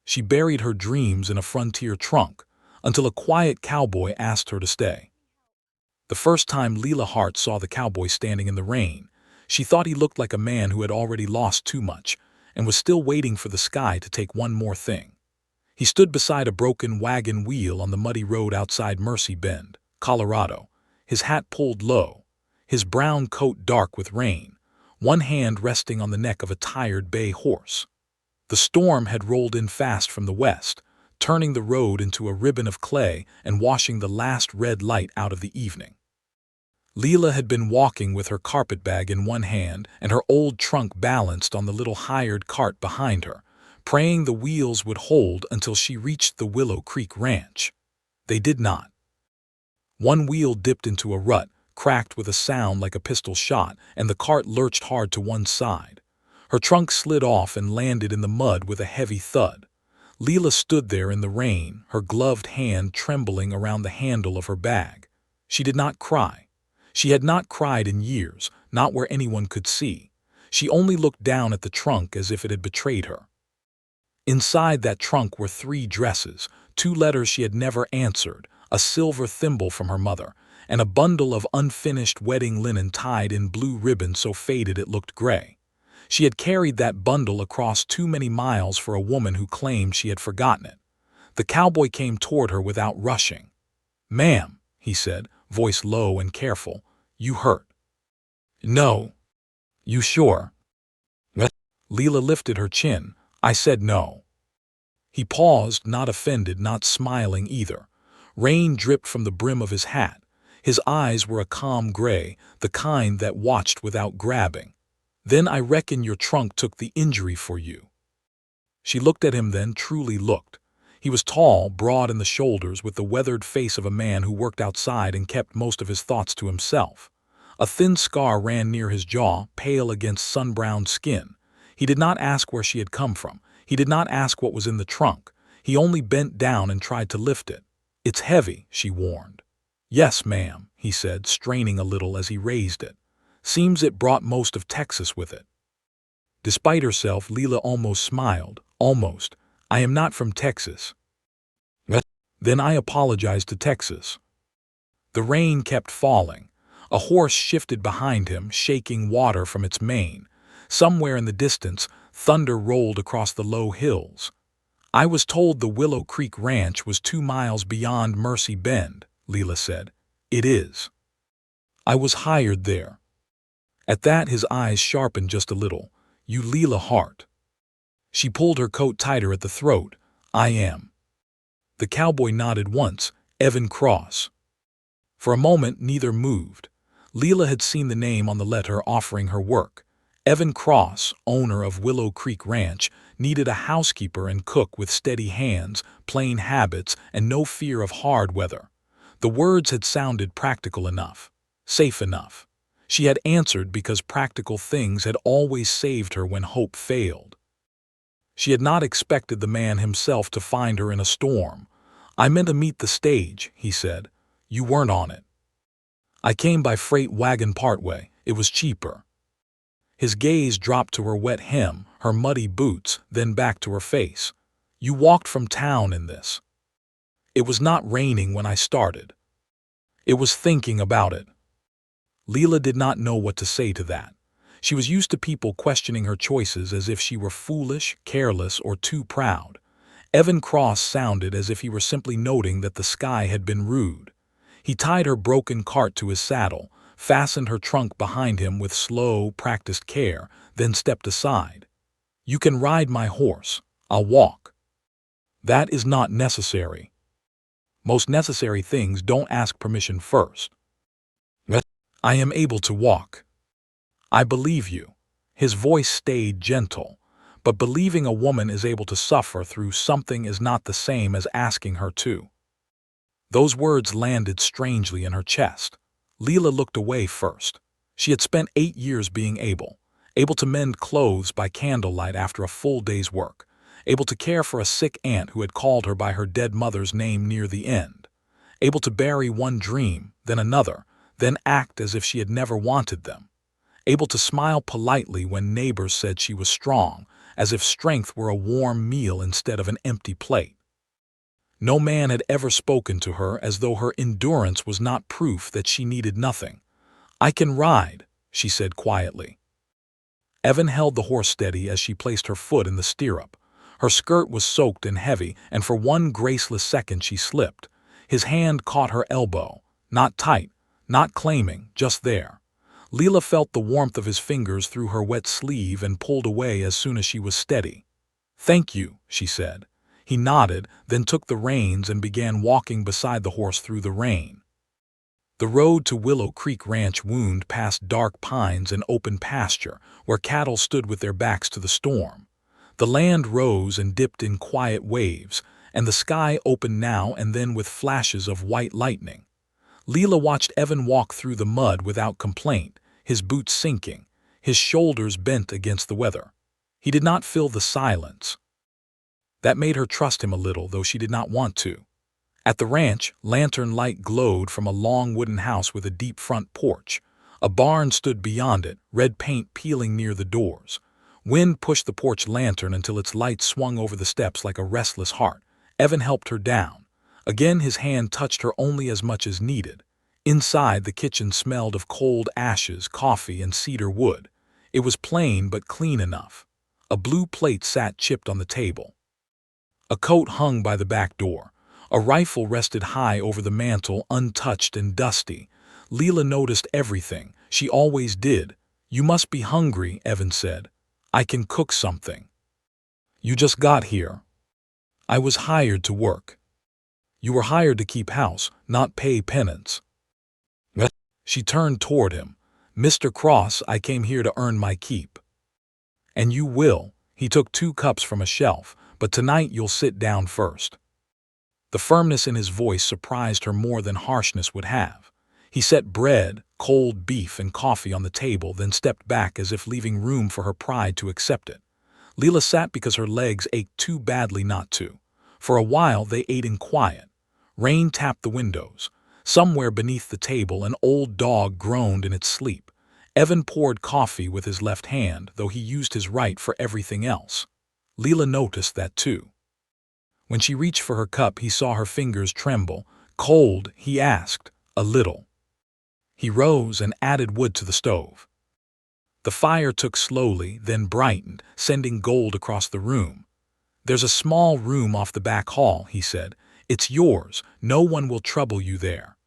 She buried her dreams in a frontier trunk until a quiet cowboy asked her to stay. The first time Lila Hart saw the cowboy standing in the rain, she thought he looked like a man who had already lost too much and was still waiting for the sky to take one more thing. He stood beside a broken wagon wheel on the muddy road outside Mercy Bend, Colorado, his hat pulled low, his brown coat dark with rain, one hand resting on the neck of a tired bay horse. The storm had rolled in fast from the west, turning the road into a ribbon of clay and washing the last red light out of the evening. Lila had been walking with her carpetbag in one hand and her old trunk balanced on the little hired cart behind her, praying the wheels would hold until she reached the Willow Creek Ranch. They did not. One wheel dipped into a rut, cracked with a sound like a pistol shot, and the cart lurched hard to one side. Her trunk slid off and landed in the mud with a heavy thud. Lila stood there in the rain, her gloved hand trembling around the handle of her bag. She did not cry. She had not cried in years, not where anyone could see. She only looked down at the trunk as if it had betrayed her. Inside that trunk were 3 dresses, 2 letters she had never answered, a silver thimble from her mother, and a bundle of unfinished wedding linen tied in blue ribbon so faded it looked gray. She had carried that bundle across too many miles for a woman who claimed she had forgotten it. The cowboy came toward her without rushing. "Ma'am," he said, voice low and careful, "you hurt?" "No." "You sure?" Lila lifted her chin. "I said no." He paused, not offended, not smiling either. Rain dripped from the brim of his hat. His eyes were a calm gray, the kind that watched without grabbing. "Then I reckon your trunk took the injury for you." She looked at him then, truly looked. He was tall, broad in the shoulders, with the weathered face of a man who worked outside and kept most of his thoughts to himself. A thin scar ran near his jaw, pale against sun-browned skin. He did not ask where she had come from. He did not ask what was in the trunk. He only bent down and tried to lift it. "It's heavy," she warned. "Yes, ma'am," he said, straining a little as he raised it. "Seems it brought most of Texas with it." Despite herself, Lila almost smiled. "Almost. I am not from Texas." "Then I apologize to Texas." The rain kept falling. A horse shifted behind him, shaking water from its mane. Somewhere in the distance, thunder rolled across the low hills. "I was told the Willow Creek Ranch was 2 miles beyond Mercy Bend," Lila said. "It is. I was hired there." At that, his eyes sharpened just a little. "You Lila Hart." She pulled her coat tighter at the throat. "I am." The cowboy nodded once. "Evan Cross." For a moment, neither moved. Lila had seen the name on the letter offering her work. Evan Cross, owner of Willow Creek Ranch, needed a housekeeper and cook with steady hands, plain habits, and no fear of hard weather. The words had sounded practical enough, safe enough. She had answered because practical things had always saved her when hope failed. She had not expected the man himself to find her in a storm. "I meant to meet the stage," he said. "You weren't on it." "I came by freight wagon partway. It was cheaper." His gaze dropped to her wet hem, her muddy boots, then back to her face. "You walked from town in this." "It was not raining when I started." "It was thinking about it." Lila did not know what to say to that. She was used to people questioning her choices as if she were foolish, careless, or too proud. Evan Cross sounded as if he were simply noting that the sky had been rude. He tied her broken cart to his saddle, fastened her trunk behind him with slow, practiced care, then stepped aside. "You can ride my horse. I'll walk." "That is not necessary." "Most necessary things don't ask permission first." "I am able to walk." "I believe you." His voice stayed gentle. But believing a woman is able to suffer through something is not the same as asking her to. Those words landed strangely in her chest. Lila looked away first. She had spent 8 years being able to mend clothes by candlelight after a full day's work, able to care for a sick aunt who had called her by her dead mother's name near the end, able to bury one dream, then another, then act as if she had never wanted them, able to smile politely when neighbors said she was strong, as if strength were a warm meal instead of an empty plate. No man had ever spoken to her as though her endurance was not proof that she needed nothing. "I can ride," she said quietly. Evan held the horse steady as she placed her foot in the stirrup. Her skirt was soaked and heavy, and for one graceless second she slipped. His hand caught her elbow. Not tight, not claiming, just there. Lila felt the warmth of his fingers through her wet sleeve and pulled away as soon as she was steady. "Thank you," she said. He nodded, then took the reins and began walking beside the horse through the rain. The road to Willow Creek Ranch wound past dark pines and open pasture, where cattle stood with their backs to the storm. The land rose and dipped in quiet waves, and the sky opened now and then with flashes of white lightning. Lila watched Evan walk through the mud without complaint, his boots sinking, his shoulders bent against the weather. He did not fill the silence. That made her trust him a little, though she did not want to. At the ranch, lantern light glowed from a long wooden house with a deep front porch. A barn stood beyond it, red paint peeling near the doors. Wind pushed the porch lantern until its light swung over the steps like a restless heart. Evan helped her down. Again his hand touched her only as much as needed. Inside, the kitchen smelled of cold ashes, coffee, and cedar wood. It was plain but clean enough. A blue plate sat chipped on the table. A coat hung by the back door. A rifle rested high over the mantel, untouched and dusty. Lila noticed everything. She always did. "You must be hungry," Evan said. "I can cook something." "You just got here." "I was hired to work." "You were hired to keep house, not pay penance." She turned toward him. "Mr. Cross, I came here to earn my keep." "And you will." He took 2 cups from a shelf. "But tonight you'll sit down first." The firmness in his voice surprised her more than harshness would have. He set bread, cold beef, and coffee on the table, then stepped back as if leaving room for her pride to accept it. Lila sat because her legs ached too badly not to. For a while they ate in quiet. Rain tapped the windows. Somewhere beneath the table an old dog groaned in its sleep. Evan poured coffee with his left hand, though he used his right for everything else. Lila noticed that too. When she reached for her cup, he saw her fingers tremble. "Cold?" he asked. "A little." He rose and added wood to the stove. The fire took slowly, then brightened, sending gold across the room. "There's a small room off the back hall," he said. "It's yours. No one will trouble you there."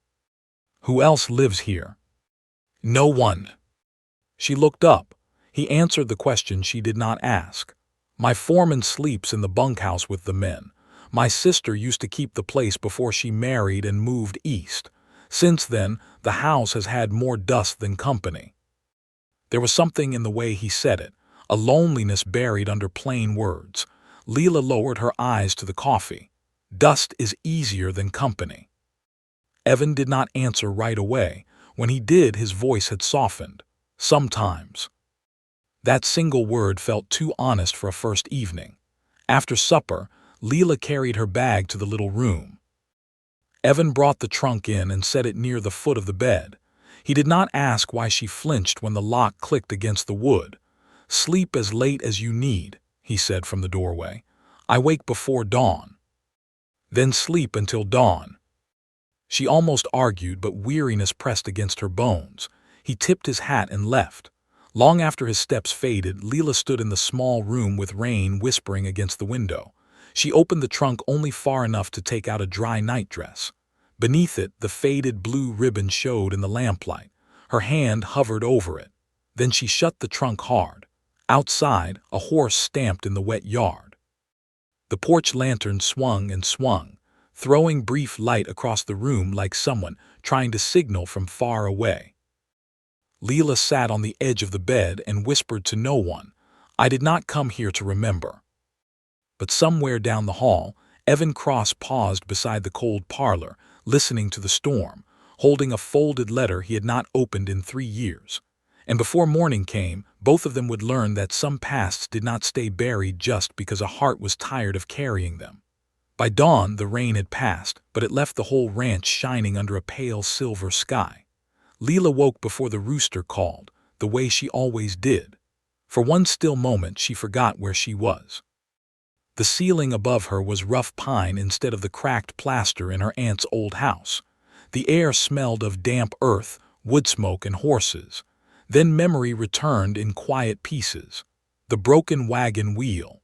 "Who else lives here?" "No one." She looked up. He answered the question she did not ask. "My foreman sleeps in the bunkhouse with the men. My sister used to keep the place before she married and moved east. Since then, the house has had more dust than company." There was something in the way he said it, a loneliness buried under plain words. Lila lowered her eyes to the coffee. "Dust is easier than company." Evan did not answer right away. When he did, his voice had softened. "Sometimes." That single word felt too honest for a first evening. After supper, Lila carried her bag to the little room. Evan brought the trunk in and set it near the foot of the bed. He did not ask why she flinched when the lock clicked against the wood. "Sleep as late as you need," he said from the doorway. "I wake before dawn." "Then sleep until dawn." She almost argued, but weariness pressed against her bones. He tipped his hat and left. Long after his steps faded, Lila stood in the small room with rain whispering against the window. She opened the trunk only far enough to take out a dry nightdress. Beneath it, the faded blue ribbon showed in the lamplight. Her hand hovered over it. Then she shut the trunk hard. Outside, a horse stamped in the wet yard. The porch lantern swung and swung, throwing brief light across the room like someone trying to signal from far away. Lila sat on the edge of the bed and whispered to no one, "I did not come here to remember." But somewhere down the hall, Evan Cross paused beside the cold parlor, listening to the storm, holding a folded letter he had not opened in 3 years. And before morning came, both of them would learn that some pasts did not stay buried just because a heart was tired of carrying them. By dawn, the rain had passed, but it left the whole ranch shining under a pale silver sky. Lila woke before the rooster called, the way she always did. For one still moment she forgot where she was. The ceiling above her was rough pine instead of the cracked plaster in her aunt's old house. The air smelled of damp earth, wood smoke, and horses. Then memory returned in quiet pieces. The broken wagon wheel,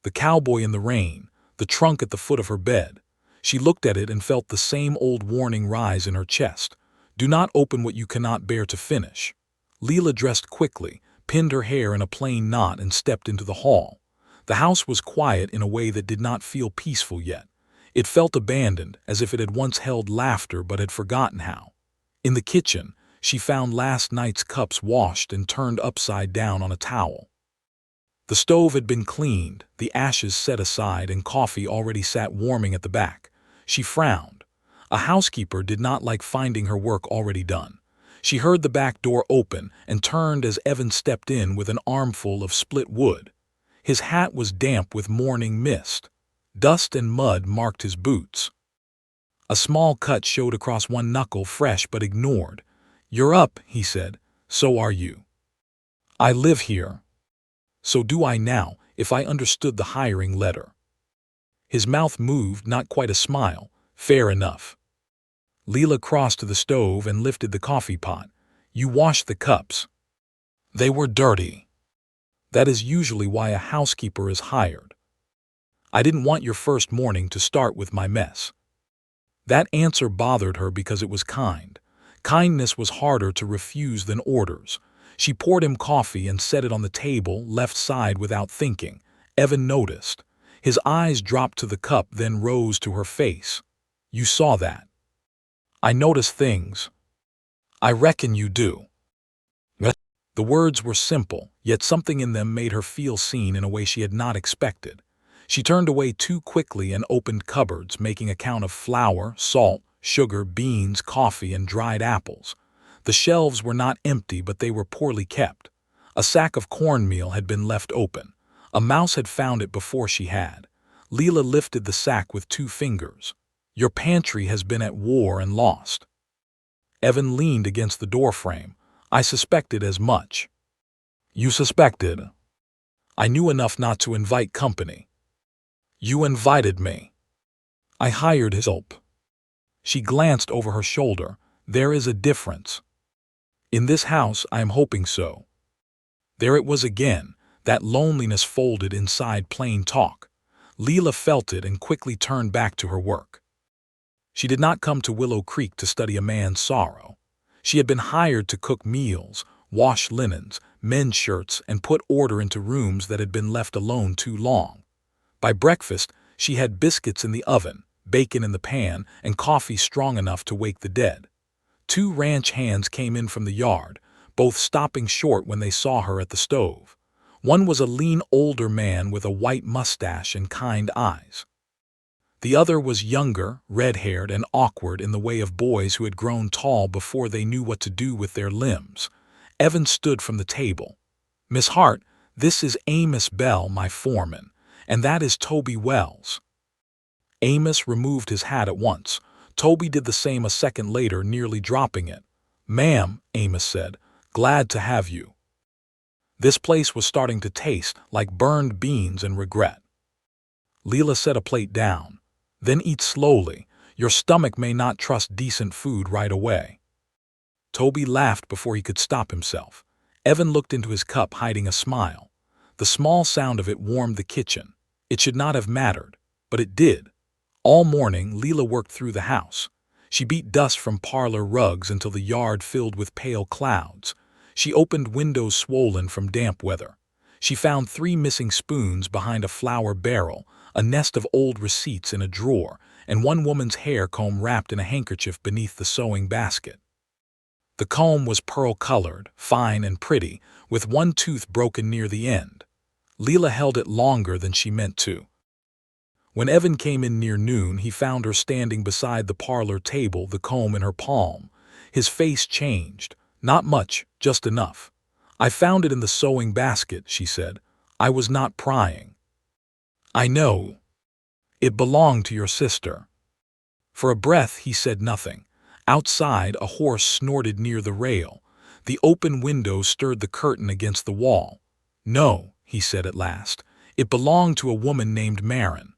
the cowboy in the rain, the trunk at the foot of her bed. She looked at it and felt the same old warning rise in her chest. Do not open what you cannot bear to finish. Lila dressed quickly, pinned her hair in a plain knot, and stepped into the hall. The house was quiet in a way that did not feel peaceful yet. It felt abandoned, as if it had once held laughter but had forgotten how. In the kitchen, she found last night's cups washed and turned upside down on a towel. The stove had been cleaned, the ashes set aside, and coffee already sat warming at the back. She frowned. A housekeeper did not like finding her work already done. She heard the back door open and turned as Evan stepped in with an armful of split wood. His hat was damp with morning mist. Dust and mud marked his boots. A small cut showed across one knuckle, fresh but ignored. "You're up," he said. "So are you." "I live here." "So do I now, if I understood the hiring letter." His mouth moved, not quite a smile. "Fair enough." Lila crossed to the stove and lifted the coffee pot. "You washed the cups." "They were dirty." "That is usually why a housekeeper is hired." "I didn't want your first morning to start with my mess." That answer bothered her because it was kind. Kindness was harder to refuse than orders. She poured him coffee and set it on the table, left side without thinking. Evan noticed. His eyes dropped to the cup, then rose to her face. "You saw that." "I notice things." "I reckon you do." The words were simple, yet something in them made her feel seen in a way she had not expected. She turned away too quickly and opened cupboards, making a count of flour, salt, sugar, beans, coffee, and dried apples. The shelves were not empty, but they were poorly kept. A sack of cornmeal had been left open. A mouse had found it before she had. Lila lifted the sack with 2 fingers. "Your pantry has been at war and lost." Evan leaned against the doorframe. "I suspected as much." "You suspected?" "I knew enough not to invite company." "You invited me." "I hired his help." She glanced over her shoulder. "There is a difference." "In this house, I am hoping so." There it was again, that loneliness folded inside plain talk. Lila felt it and quickly turned back to her work. She did not come to Willow Creek to study a man's sorrow. She had been hired to cook meals, wash linens, mend shirts, and put order into rooms that had been left alone too long. By breakfast, she had biscuits in the oven, bacon in the pan, and coffee strong enough to wake the dead. 2 ranch hands came in from the yard, both stopping short when they saw her at the stove. One was a lean older man with a white mustache and kind eyes. The other was younger, red-haired, and awkward in the way of boys who had grown tall before they knew what to do with their limbs. Evan stood from the table. "Miss Hart, this is Amos Bell, my foreman, and that is Toby Wells." Amos removed his hat at once. Toby did the same a second later, nearly dropping it. "Ma'am," Amos said, "glad to have you." This place was starting to taste like burned beans and regret. Lila set a plate down. "Then eat slowly. Your stomach may not trust decent food right away." Toby laughed before he could stop himself. Evan looked into his cup, hiding a smile. The small sound of it warmed the kitchen. It should not have mattered, but it did. All morning, Lila worked through the house. She beat dust from parlor rugs until the yard filled with pale clouds. She opened windows swollen from damp weather. She found 3 missing spoons behind a flour barrel, a nest of old receipts in a drawer, and one woman's hair comb wrapped in a handkerchief beneath the sewing basket. The comb was pearl-colored, fine and pretty, with one tooth broken near the end. Lila held it longer than she meant to. When Evan came in near noon, he found her standing beside the parlor table, the comb in her palm. His face changed. "Not much, just enough." "I found it in the sewing basket," she said. "I was not prying." "I know. It belonged to your sister." For a breath, he said nothing. Outside, a horse snorted near the rail. The open window stirred the curtain against the wall. "No," he said at last. "It belonged to a woman named Marin."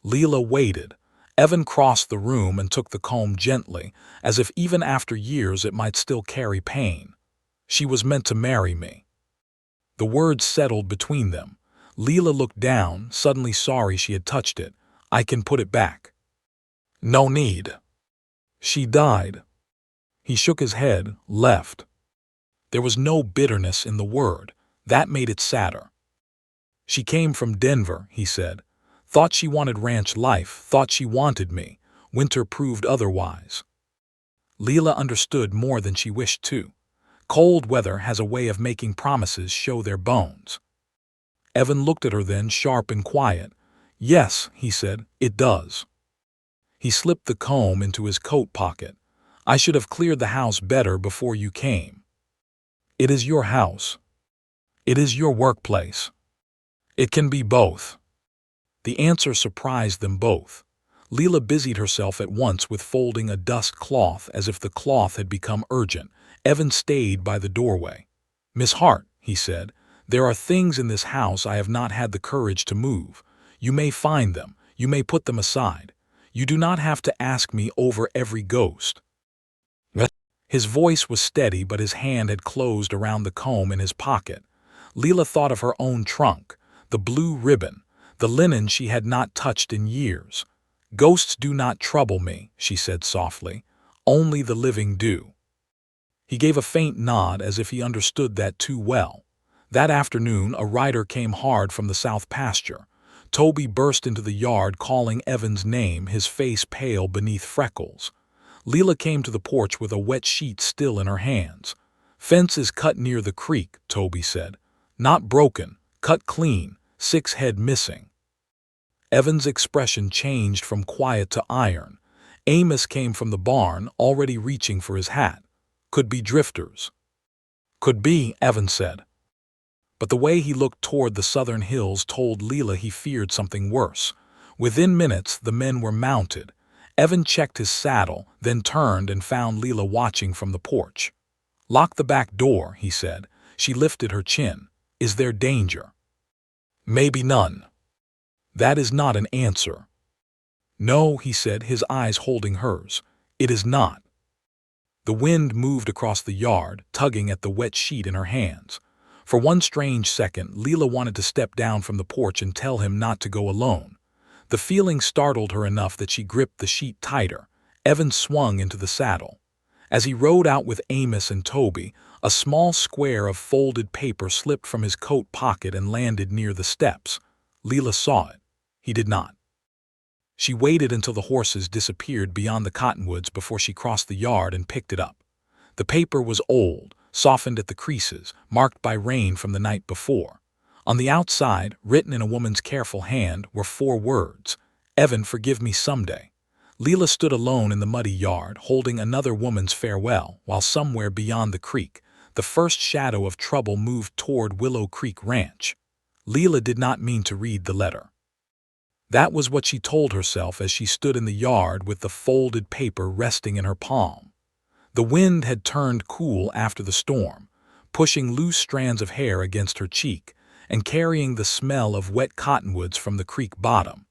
Lila waited. Evan crossed the room and took the comb gently, as if even after years it might still carry pain. "She was meant to marry me." The words settled between them. Lila looked down, suddenly sorry she had touched it. "I can put it back." "No need." "She died." He shook his head, left. There was no bitterness in the word. That made it sadder. "She came from Denver," he said. "Thought she wanted ranch life, thought she wanted me. Winter proved otherwise." Lila understood more than she wished to. Cold weather has a way of making promises show their bones. Evan looked at her then, sharp and quiet. "Yes," he said, "it does." He slipped the comb into his coat pocket. "I should have cleared the house better before you came." "It is your house. It is your workplace. It can be both." The answer surprised them both. Lila busied herself at once with folding a dust cloth as if the cloth had become urgent. Evan stayed by the doorway. "Miss Hart," he said, "there are things in this house I have not had the courage to move. You may find them. You may put them aside. You do not have to ask me over every ghost." His voice was steady, but his hand had closed around the comb in his pocket. Lila thought of her own trunk, the blue ribbon, the linen she had not touched in years. "Ghosts do not trouble me," she said softly. "Only the living do." He gave a faint nod as if he understood that too well. That afternoon a rider came hard from the south pasture. Toby burst into the yard calling Evan's name, his face pale beneath freckles. Lila came to the porch with a wet sheet still in her hands. "Fence is cut near the creek," Toby said. "Not broken, cut clean, 6 head missing." Evan's expression changed from quiet to iron. Amos came from the barn, already reaching for his hat. "Could be drifters." "Could be," Evan said. But the way he looked toward the southern hills told Lila he feared something worse. Within minutes the men were mounted. Evan checked his saddle, then turned and found Lila watching from the porch. "Lock the back door," he said. She lifted her chin. "Is there danger?" "Maybe none." "That is not an answer." "No," he said, his eyes holding hers. "It is not." The wind moved across the yard, tugging at the wet sheet in her hands. For one strange second, Lila wanted to step down from the porch and tell him not to go alone. The feeling startled her enough that she gripped the sheet tighter. Evan swung into the saddle. As he rode out with Amos and Toby, a small square of folded paper slipped from his coat pocket and landed near the steps. Lila saw it. He did not. She waited until the horses disappeared beyond the cottonwoods before she crossed the yard and picked it up. The paper was old, softened at the creases, marked by rain from the night before. On the outside, written in a woman's careful hand, were 4 words: "Evan, forgive me someday." Lila stood alone in the muddy yard, holding another woman's farewell, while somewhere beyond the creek, the first shadow of trouble moved toward Willow Creek Ranch. Lila did not mean to read the letter. That was what she told herself as she stood in the yard with the folded paper resting in her palm. The wind had turned cool after the storm, pushing loose strands of hair against her cheek and carrying the smell of wet cottonwoods from the creek bottom.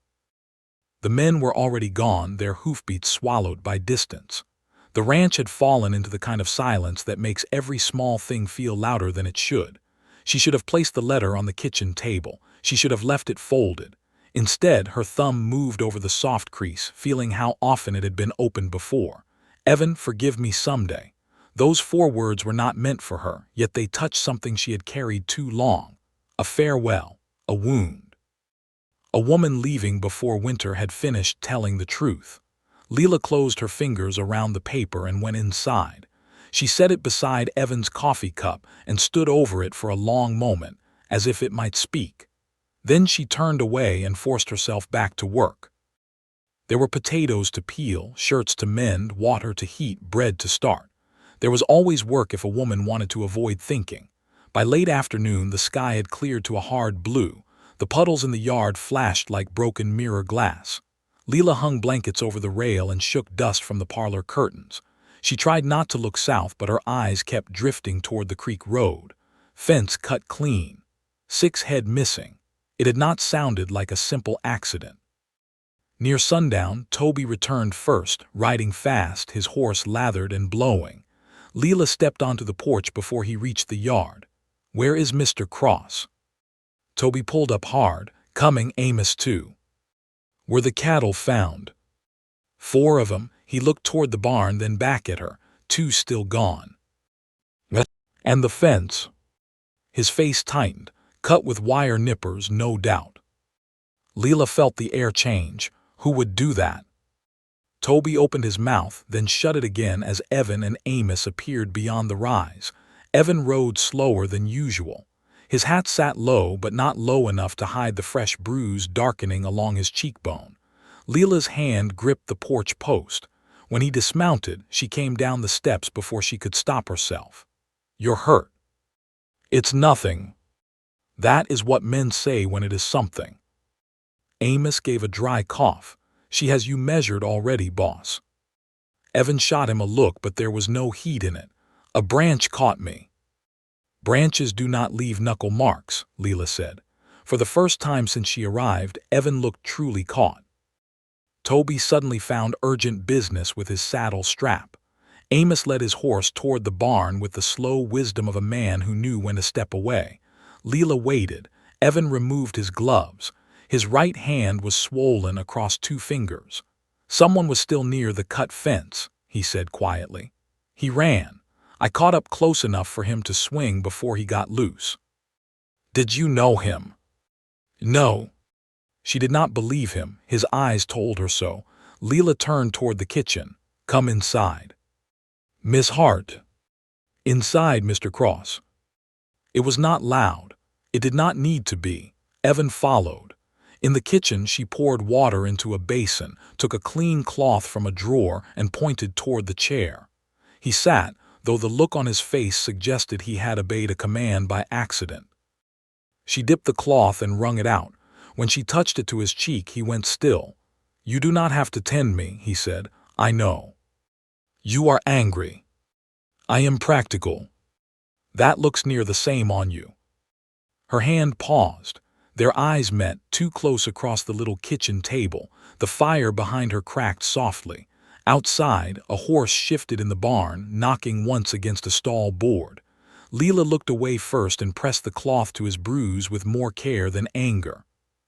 The men were already gone, their hoofbeats swallowed by distance. The ranch had fallen into the kind of silence that makes every small thing feel louder than it should. She should have placed the letter on the kitchen table. She should have left it folded. Instead, her thumb moved over the soft crease, feeling how often it had been opened before. "Evan, forgive me someday." Those 4 words were not meant for her, yet they touched something she had carried too long. A farewell, a wound. A woman leaving before winter had finished telling the truth. Lila closed her fingers around the paper and went inside. She set it beside Evan's coffee cup and stood over it for a long moment, as if it might speak. Then she turned away and forced herself back to work. There were potatoes to peel, shirts to mend, water to heat, bread to start. There was always work if a woman wanted to avoid thinking. By late afternoon, the sky had cleared to a hard blue. The puddles in the yard flashed like broken mirror glass. Lila hung blankets over the rail and shook dust from the parlor curtains. She tried not to look south, but her eyes kept drifting toward the creek road. "Fence cut clean." 6 head missing. It had not sounded like a simple accident. Near sundown, Toby returned first, riding fast, his horse lathered and blowing. Lila stepped onto the porch before he reached the yard. "Where is Mr. Cross?" Toby pulled up hard, coming Amos too. "Were the cattle found?" "4 of 'em." He looked toward the barn, then back at her. 2 still gone. "And the fence?" His face tightened. "Cut with wire nippers, no doubt." Lila felt the air change. Who would do that? Toby opened his mouth, then shut it again as Evan and Amos appeared beyond the rise. Evan rode slower than usual. His hat sat low, but not low enough to hide the fresh bruise darkening along his cheekbone. Lila's hand gripped the porch post. When he dismounted, she came down the steps before she could stop herself. "You're hurt." "It's nothing." That is what men say when it is something. Amos gave a dry cough. "She has you measured already, boss." Evan shot him a look, but there was no heat in it. "A branch caught me." "Branches do not leave knuckle marks," Lila said. For the first time since she arrived, Evan looked truly caught. Toby suddenly found urgent business with his saddle strap. Amos led his horse toward the barn with the slow wisdom of a man who knew when to step away. Lila waited. Evan removed his gloves. His right hand was swollen across 2 fingers. "Someone was still near the cut fence," he said quietly. "He ran. I caught up close enough for him to swing before he got loose." "Did you know him?" "No." She did not believe him. His eyes told her so. Lila turned toward the kitchen. "Come inside." "Miss Hart." "Inside, Mr. Cross." It was not loud. It did not need to be. Evan followed. In the kitchen, she poured water into a basin, took a clean cloth from a drawer, and pointed toward the chair. He sat, though the look on his face suggested he had obeyed a command by accident. She dipped the cloth and wrung it out. When she touched it to his cheek, he went still. "You do not have to tend me," he said. "I know. You are angry. I am practical. That looks near the same on you." Her hand paused. Their eyes met, too close across the little kitchen table. The fire behind her cracked softly. Outside, a horse shifted in the barn, knocking once against a stall board. Lila looked away first and pressed the cloth to his bruise with more care than anger.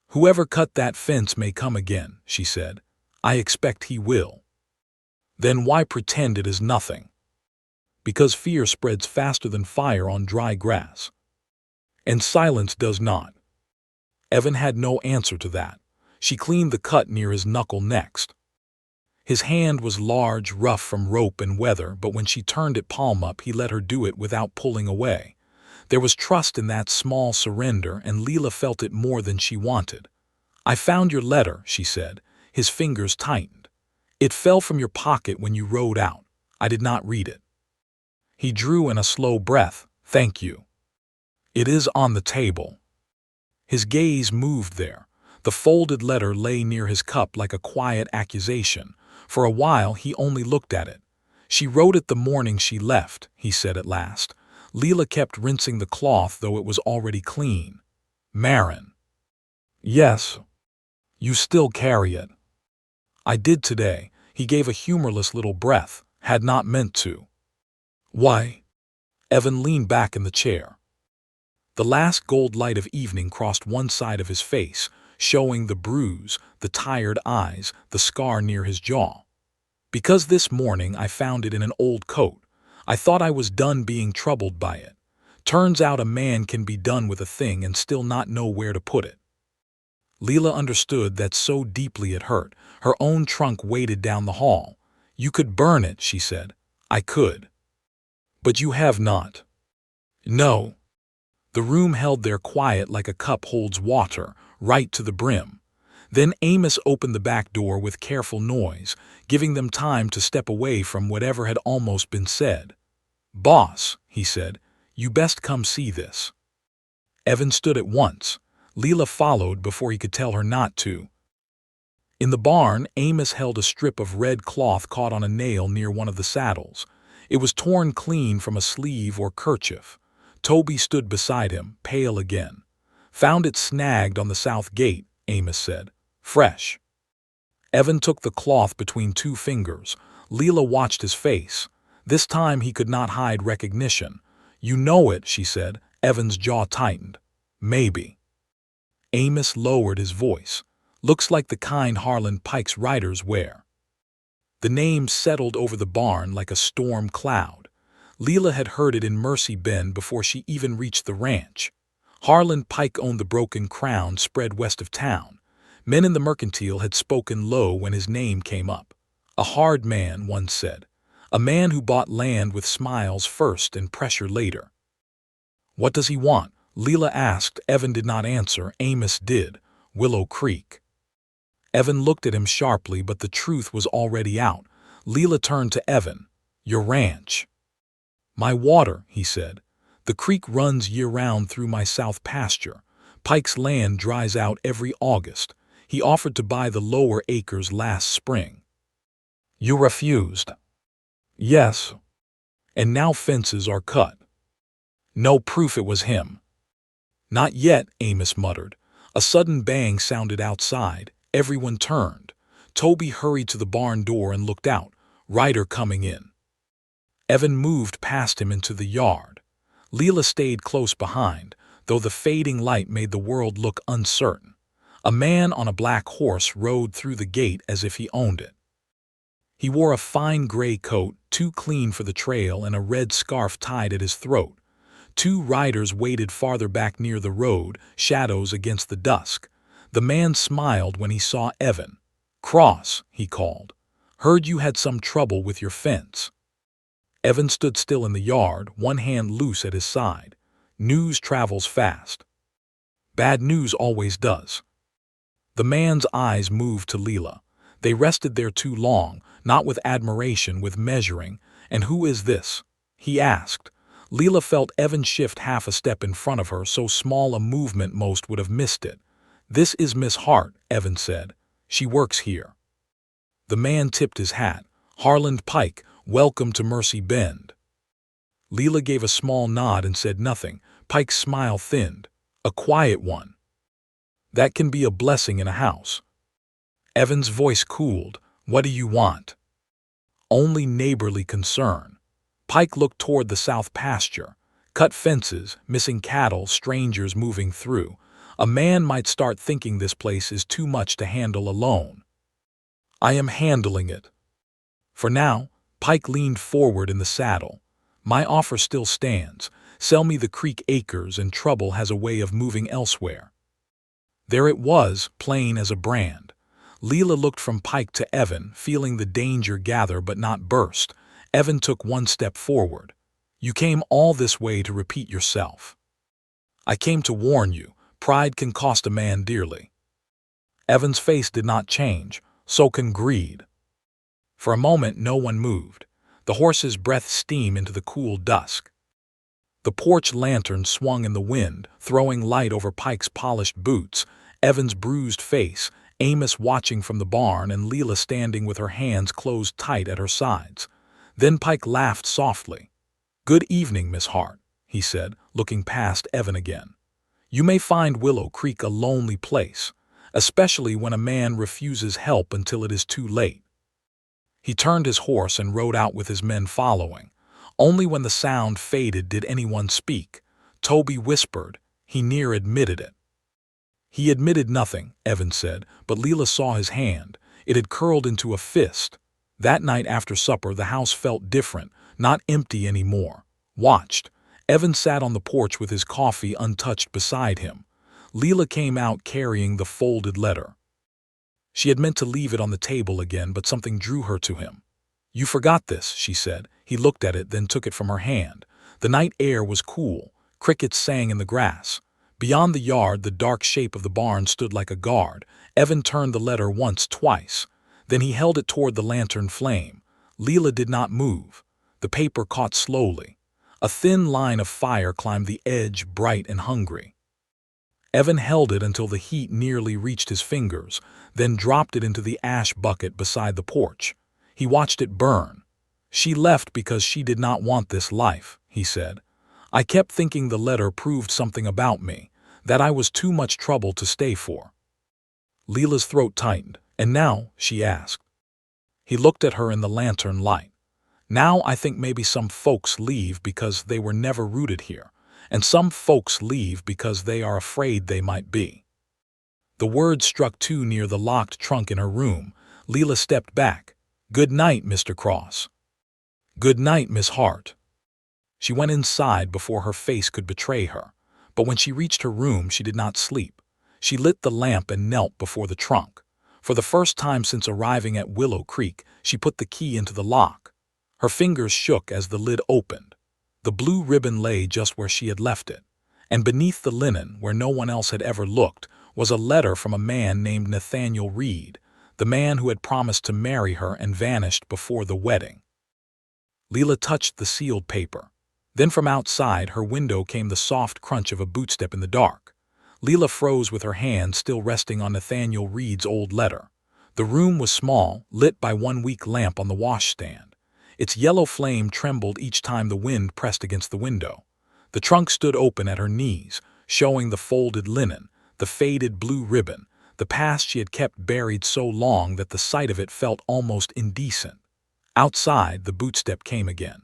"Whoever cut that fence may come again," she said. "I expect he will." "Then why pretend it is nothing?" "Because fear spreads faster than fire on dry grass. And silence does not." Evan had no answer to that. She cleaned the cut near his knuckle next. His hand was large, rough from rope and weather, but when she turned it palm up, he let her do it without pulling away. There was trust in that small surrender, and Lila felt it more than she wanted. "I found your letter," she said. His fingers tightened. "It fell from your pocket when you rode out. I did not read it." He drew in a slow breath. "Thank you." "It is on the table." His gaze moved there. The folded letter lay near his cup like a quiet accusation. For a while he only looked at it. "She wrote it the morning she left," he said at last. Lila kept rinsing the cloth, though it was already clean. "Marin." "Yes." "You still carry it." "I did today." He gave a humorless little breath. "Had not meant to." "Why?" Evan leaned back in the chair. The last gold light of evening crossed one side of his face, showing the bruise, the tired eyes, the scar near his jaw. "Because this morning I found it in an old coat. I thought I was done being troubled by it. Turns out a man can be done with a thing and still not know where to put it." Lila understood that so deeply it hurt. Her own trunk weighted down the hall. "You could burn it," she said. "I could." "But you have not." "No." The room held there quiet like a cup holds water, right to the brim. Then Amos opened the back door with careful noise, giving them time to step away from whatever had almost been said. "Boss," he said, "you best come see this." Evan stood at once. Lila followed before he could tell her not to. In the barn, Amos held a strip of red cloth caught on a nail near one of the saddles. It was torn clean from a sleeve or kerchief. Toby stood beside him, pale again. Found it snagged on the south gate, Amos said. Fresh. Evan took the cloth between two fingers. Lila watched his face. This time he could not hide recognition. You know it, she said. Evan's jaw tightened. Maybe. Amos lowered his voice. Looks like the kind Harlan Pike's riders wear. The name settled over the barn like a storm cloud. Lila had heard it in Mercy Bend before she even reached the ranch. Harlan Pike owned the broken crown spread west of town. Men in the mercantile had spoken low when his name came up. A hard man, one said. A man who bought land with smiles first and pressure later. What does he want? Lila asked. Evan did not answer. Amos did. Willow Creek. Evan looked at him sharply, but the truth was already out. Lila turned to Evan. Your ranch. My water, he said. The creek runs year-round through my south pasture. Pike's land dries out every August. He offered to buy the lower acres last spring. You refused. Yes. And now fences are cut. No proof it was him. Not yet, Amos muttered. A sudden bang sounded outside. Everyone turned. Toby hurried to the barn door and looked out. Ryder coming in. Evan moved past him into the yard. Lila stayed close behind, though the fading light made the world look uncertain. A man on a black horse rode through the gate as if he owned it. He wore a fine gray coat, too clean for the trail, and a red scarf tied at his throat. Two riders waited farther back near the road, shadows against the dusk. The man smiled when he saw Evan. Cross, he called. Heard you had some trouble with your fence. Evan stood still in the yard, one hand loose at his side. News travels fast. Bad news always does. The man's eyes moved to Lila. They rested there too long, not with admiration, with measuring. And who is this? He asked. Lila felt Evan shift half a step in front of her, so small a movement most would have missed it. This is Miss Hart, Evan said. She works here. The man tipped his hat. Harlan Pike, welcome to Mercy Bend. Lila gave a small nod and said nothing. Pike's smile thinned. A quiet one. That can be a blessing in a house. Evan's voice cooled. What do you want? Only neighborly concern. Pike looked toward the south pasture. Cut fences, missing cattle, strangers moving through. A man might start thinking this place is too much to handle alone. I am handling it. For now. Pike leaned forward in the saddle. My offer still stands. Sell me the creek acres and trouble has a way of moving elsewhere. There it was, plain as a brand. Lila looked from Pike to Evan, feeling the danger gather but not burst. Evan took one step forward. You came all this way to repeat yourself. I came to warn you. Pride can cost a man dearly. Evan's face did not change. So can greed. For a moment no one moved. The horses breathed steam into the cool dusk. The porch lantern swung in the wind, throwing light over Pike's polished boots, Evan's bruised face, Amos watching from the barn, and Lila standing with her hands closed tight at her sides. Then Pike laughed softly. Good evening, Miss Hart, he said, looking past Evan again. You may find Willow Creek a lonely place, especially when a man refuses help until it is too late. He turned his horse and rode out with his men following. Only when the sound faded did anyone speak. Toby whispered. He near admitted it. He admitted nothing, Evan said, but Lila saw his hand. It had curled into a fist. That night after supper the house felt different, not empty anymore. Watched. Evan sat on the porch with his coffee untouched beside him. Lila came out carrying the folded letter. She had meant to leave it on the table again, but something drew her to him. You forgot this, she said. He looked at it, then took it from her hand. The night air was cool. Crickets sang in the grass. Beyond the yard, the dark shape of the barn stood like a guard. Evan turned the letter once, twice. Then he held it toward the lantern flame. Lila did not move. The paper caught slowly. A thin line of fire climbed the edge, bright and hungry. Evan held it until the heat nearly reached his fingers, then dropped it into the ash bucket beside the porch. He watched it burn. She left because she did not want this life, he said. I kept thinking the letter proved something about me, that I was too much trouble to stay for. Lila's throat tightened. And now, she asked. He looked at her in the lantern light. Now I think maybe some folks leave because they were never rooted here, and some folks leave because they are afraid they might be. The words struck too near the locked trunk in her room. Lila stepped back. Good night, Mr. Cross. Good night, Miss Hart. She went inside before her face could betray her, but when she reached her room she did not sleep. She lit the lamp and knelt before the trunk. For the first time since arriving at Willow Creek, she put the key into the lock. Her fingers shook as the lid opened. The blue ribbon lay just where she had left it, and beneath the linen, where no one else had ever looked, was a letter from a man named Nathaniel Reed, the man who had promised to marry her and vanished before the wedding. Lila touched the sealed paper. Then from outside her window came the soft crunch of a bootstep in the dark. Lila froze with her hand still resting on Nathaniel Reed's old letter. The room was small, lit by one weak lamp on the washstand. Its yellow flame trembled each time the wind pressed against the window. The trunk stood open at her knees, showing the folded linen, the faded blue ribbon, the past she had kept buried so long that the sight of it felt almost indecent. Outside, the bootstep came again.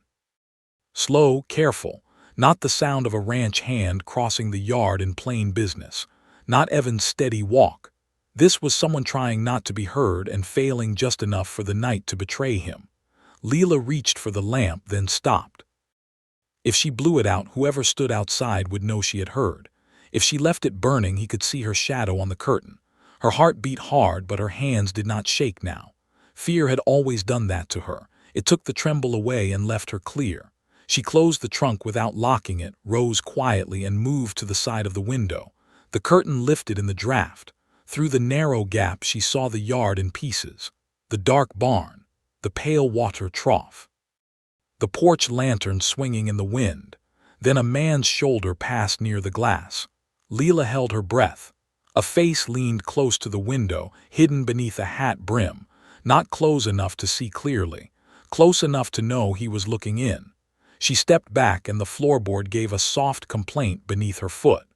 Slow, careful, not the sound of a ranch hand crossing the yard in plain business, not Evan's steady walk. This was someone trying not to be heard and failing just enough for the night to betray him. Lila reached for the lamp, then stopped. If she blew it out, whoever stood outside would know she had heard. If she left it burning, he could see her shadow on the curtain. Her heart beat hard, but her hands did not shake now. Fear had always done that to her. It took the tremble away and left her clear. She closed the trunk without locking it, rose quietly, and moved to the side of the window. The curtain lifted in the draft. Through the narrow gap she saw the yard in pieces, the dark barn, the pale water trough, the porch lantern swinging in the wind. Then a man's shoulder passed near the glass. Lila held her breath. A face leaned close to the window, hidden beneath a hat brim, not close enough to see clearly, close enough to know he was looking in. She stepped back and the floorboard gave a soft complaint beneath her foot.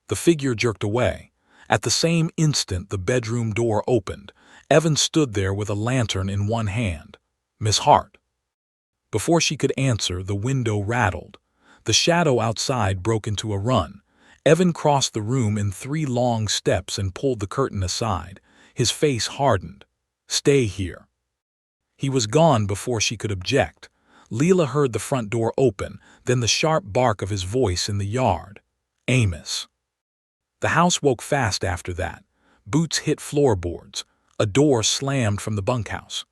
The figure jerked away. At the same instant the bedroom door opened. Evan stood there with a lantern in one hand. Miss Hart. Before she could answer, the window rattled. The shadow outside broke into a run. Evan crossed the room in 3 long steps and pulled the curtain aside. His face hardened. Stay here. He was gone before she could object. Lila heard the front door open, then the sharp bark of his voice in the yard. Amos. The house woke fast after that. Boots hit floorboards. A door slammed from the bunkhouse.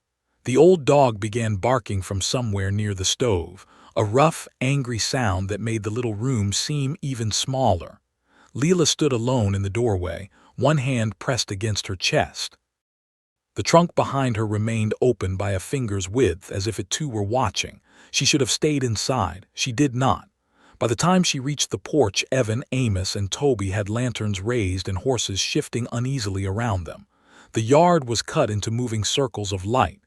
The old dog began barking from somewhere near the stove, a rough, angry sound that made the little room seem even smaller. Lila stood alone in the doorway, one hand pressed against her chest. The trunk behind her remained open by a finger's width, as if it too were watching. She should have stayed inside. She did not. By the time she reached the porch, Evan, Amos, and Toby had lanterns raised and horses shifting uneasily around them. The yard was cut into moving circles of light.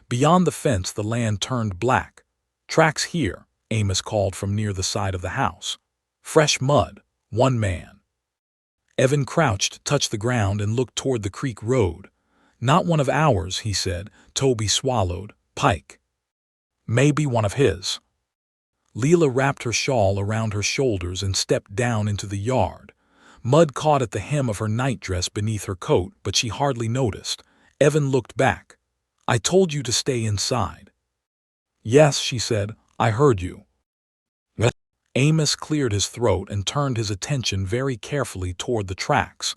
Beyond the fence, the land turned black. Tracks here, Amos called from near the side of the house. Fresh mud. One man. Evan crouched, touched the ground, and looked toward the creek road. Not one of ours, he said. Toby swallowed. Pike. Maybe one of his. Lila wrapped her shawl around her shoulders and stepped down into the yard. Mud caught at the hem of her nightdress beneath her coat, but she hardly noticed. Evan looked back. I told you to stay inside. Yes, she said. I heard you. Amos cleared his throat and turned his attention very carefully toward the tracks.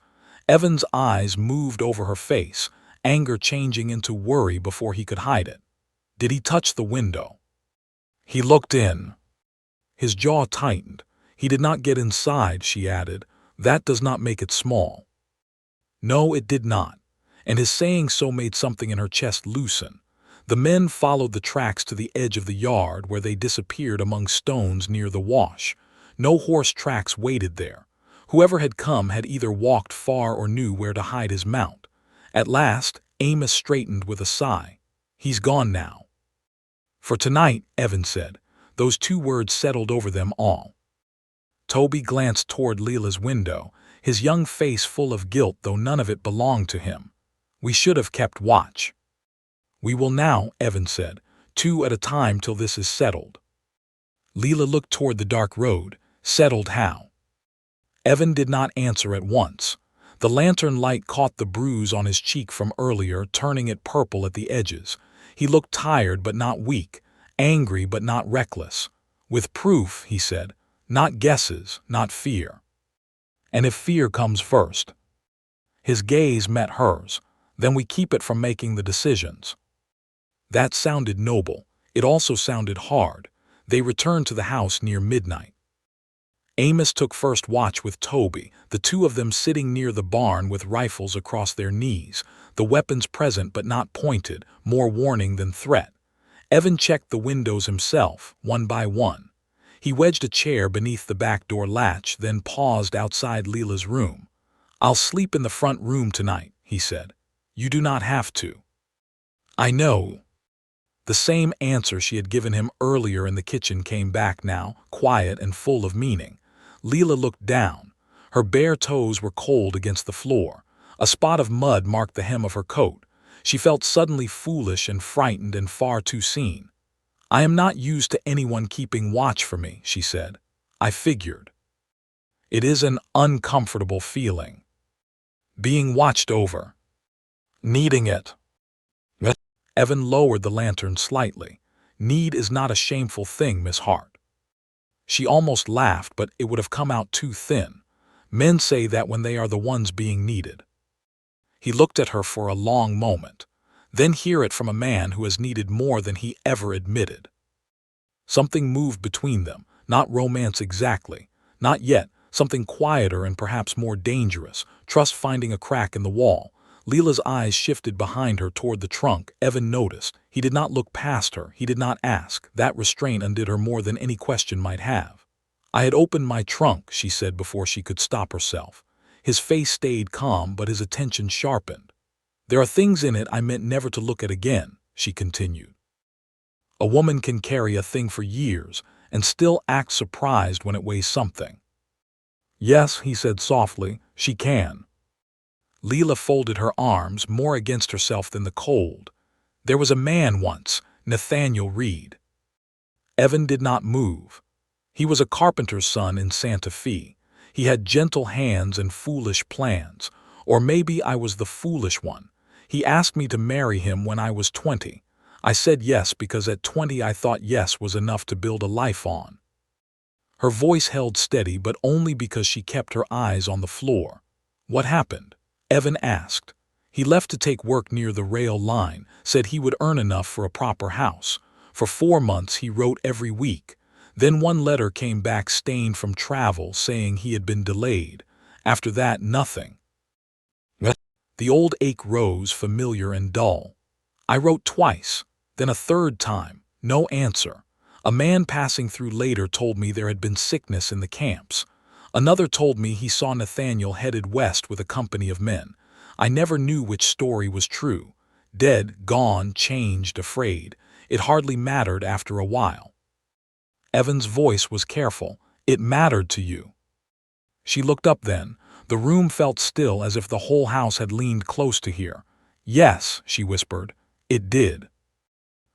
Evan's eyes moved over her face, anger changing into worry before he could hide it. Did he touch the window? He looked in. His jaw tightened. He did not get inside, she added. That does not make it small. No, it did not. And his saying so made something in her chest loosen. The men followed the tracks to the edge of the yard, where they disappeared among stones near the wash. No horse tracks waited there. Whoever had come had either walked far or knew where to hide his mount. At last, Amos straightened with a sigh. He's gone now. For tonight, Evan said. Those 2 words settled over them all. Toby glanced toward Lila's window, his young face full of guilt though none of it belonged to him. We should have kept watch. We will now, Evan said, 2 at a time till this is settled. Lila looked toward the dark road. Settled how? Evan did not answer at once. The lantern light caught the bruise on his cheek from earlier, turning it purple at the edges. He looked tired but not weak, angry but not reckless. With proof, he said, not guesses, not fear. And if fear comes first? His gaze met hers. Then we keep it from making the decisions. That sounded noble. It also sounded hard. They returned to the house near midnight. Amos took first watch with Toby, the 2 of them sitting near the barn with rifles across their knees, the weapons present but not pointed, more warning than threat. Evan checked the windows himself, one by one. He wedged a chair beneath the back door latch, then paused outside Lila's room. "I'll sleep in the front room tonight," he said. "You do not have to." "I know." The same answer she had given him earlier in the kitchen came back now, quiet and full of meaning. Lila looked down. Her bare toes were cold against the floor. A spot of mud marked the hem of her coat. She felt suddenly foolish and frightened and far too seen. "I am not used to anyone keeping watch for me," she said. "I figured." It is an uncomfortable feeling. Being watched over. Needing it. Evan lowered the lantern slightly. "Need is not a shameful thing, Miss Hart." She almost laughed, but it would have come out too thin. Men say that when they are the ones being needed. He looked at her for a long moment. Then hear it from a man who has needed more than he ever admitted. Something moved between them, not romance exactly. Not yet, something quieter and perhaps more dangerous, trust finding a crack in the wall. Lila's eyes shifted behind her toward the trunk. Evan noticed. He did not look past her. He did not ask. That restraint undid her more than any question might have. "I had opened my trunk," she said before she could stop herself. His face stayed calm, but his attention sharpened. "There are things in it I meant never to look at again," she continued. "A woman can carry a thing for years and still act surprised when it weighs something." "Yes," he said softly, "she can." Lila folded her arms, more against herself than the cold. "There was a man once, Nathaniel Reed." Evan did not move. He was a carpenter's son in Santa Fe. He had gentle hands and foolish plans. Or maybe I was the foolish one. He asked me to marry him when I was 20. I said yes because at 20 I thought yes was enough to build a life on. Her voice held steady, but only because she kept her eyes on the floor. "What happened?" Evan asked. "He left to take work near the rail line, said he would earn enough for a proper house. For 4 months he wrote every week. Then one letter came back stained from travel saying he had been delayed. After that, nothing." The old ache rose, familiar and dull. "I wrote twice, then a third time. No answer. A man passing through later told me there had been sickness in the camps. Another told me he saw Nathaniel headed west with a company of men. I never knew which story was true. Dead, gone, changed, afraid. It hardly mattered after a while." Evan's voice was careful. "It mattered to you." She looked up then. The room felt still, as if the whole house had leaned close to hear. "Yes," she whispered, "it did."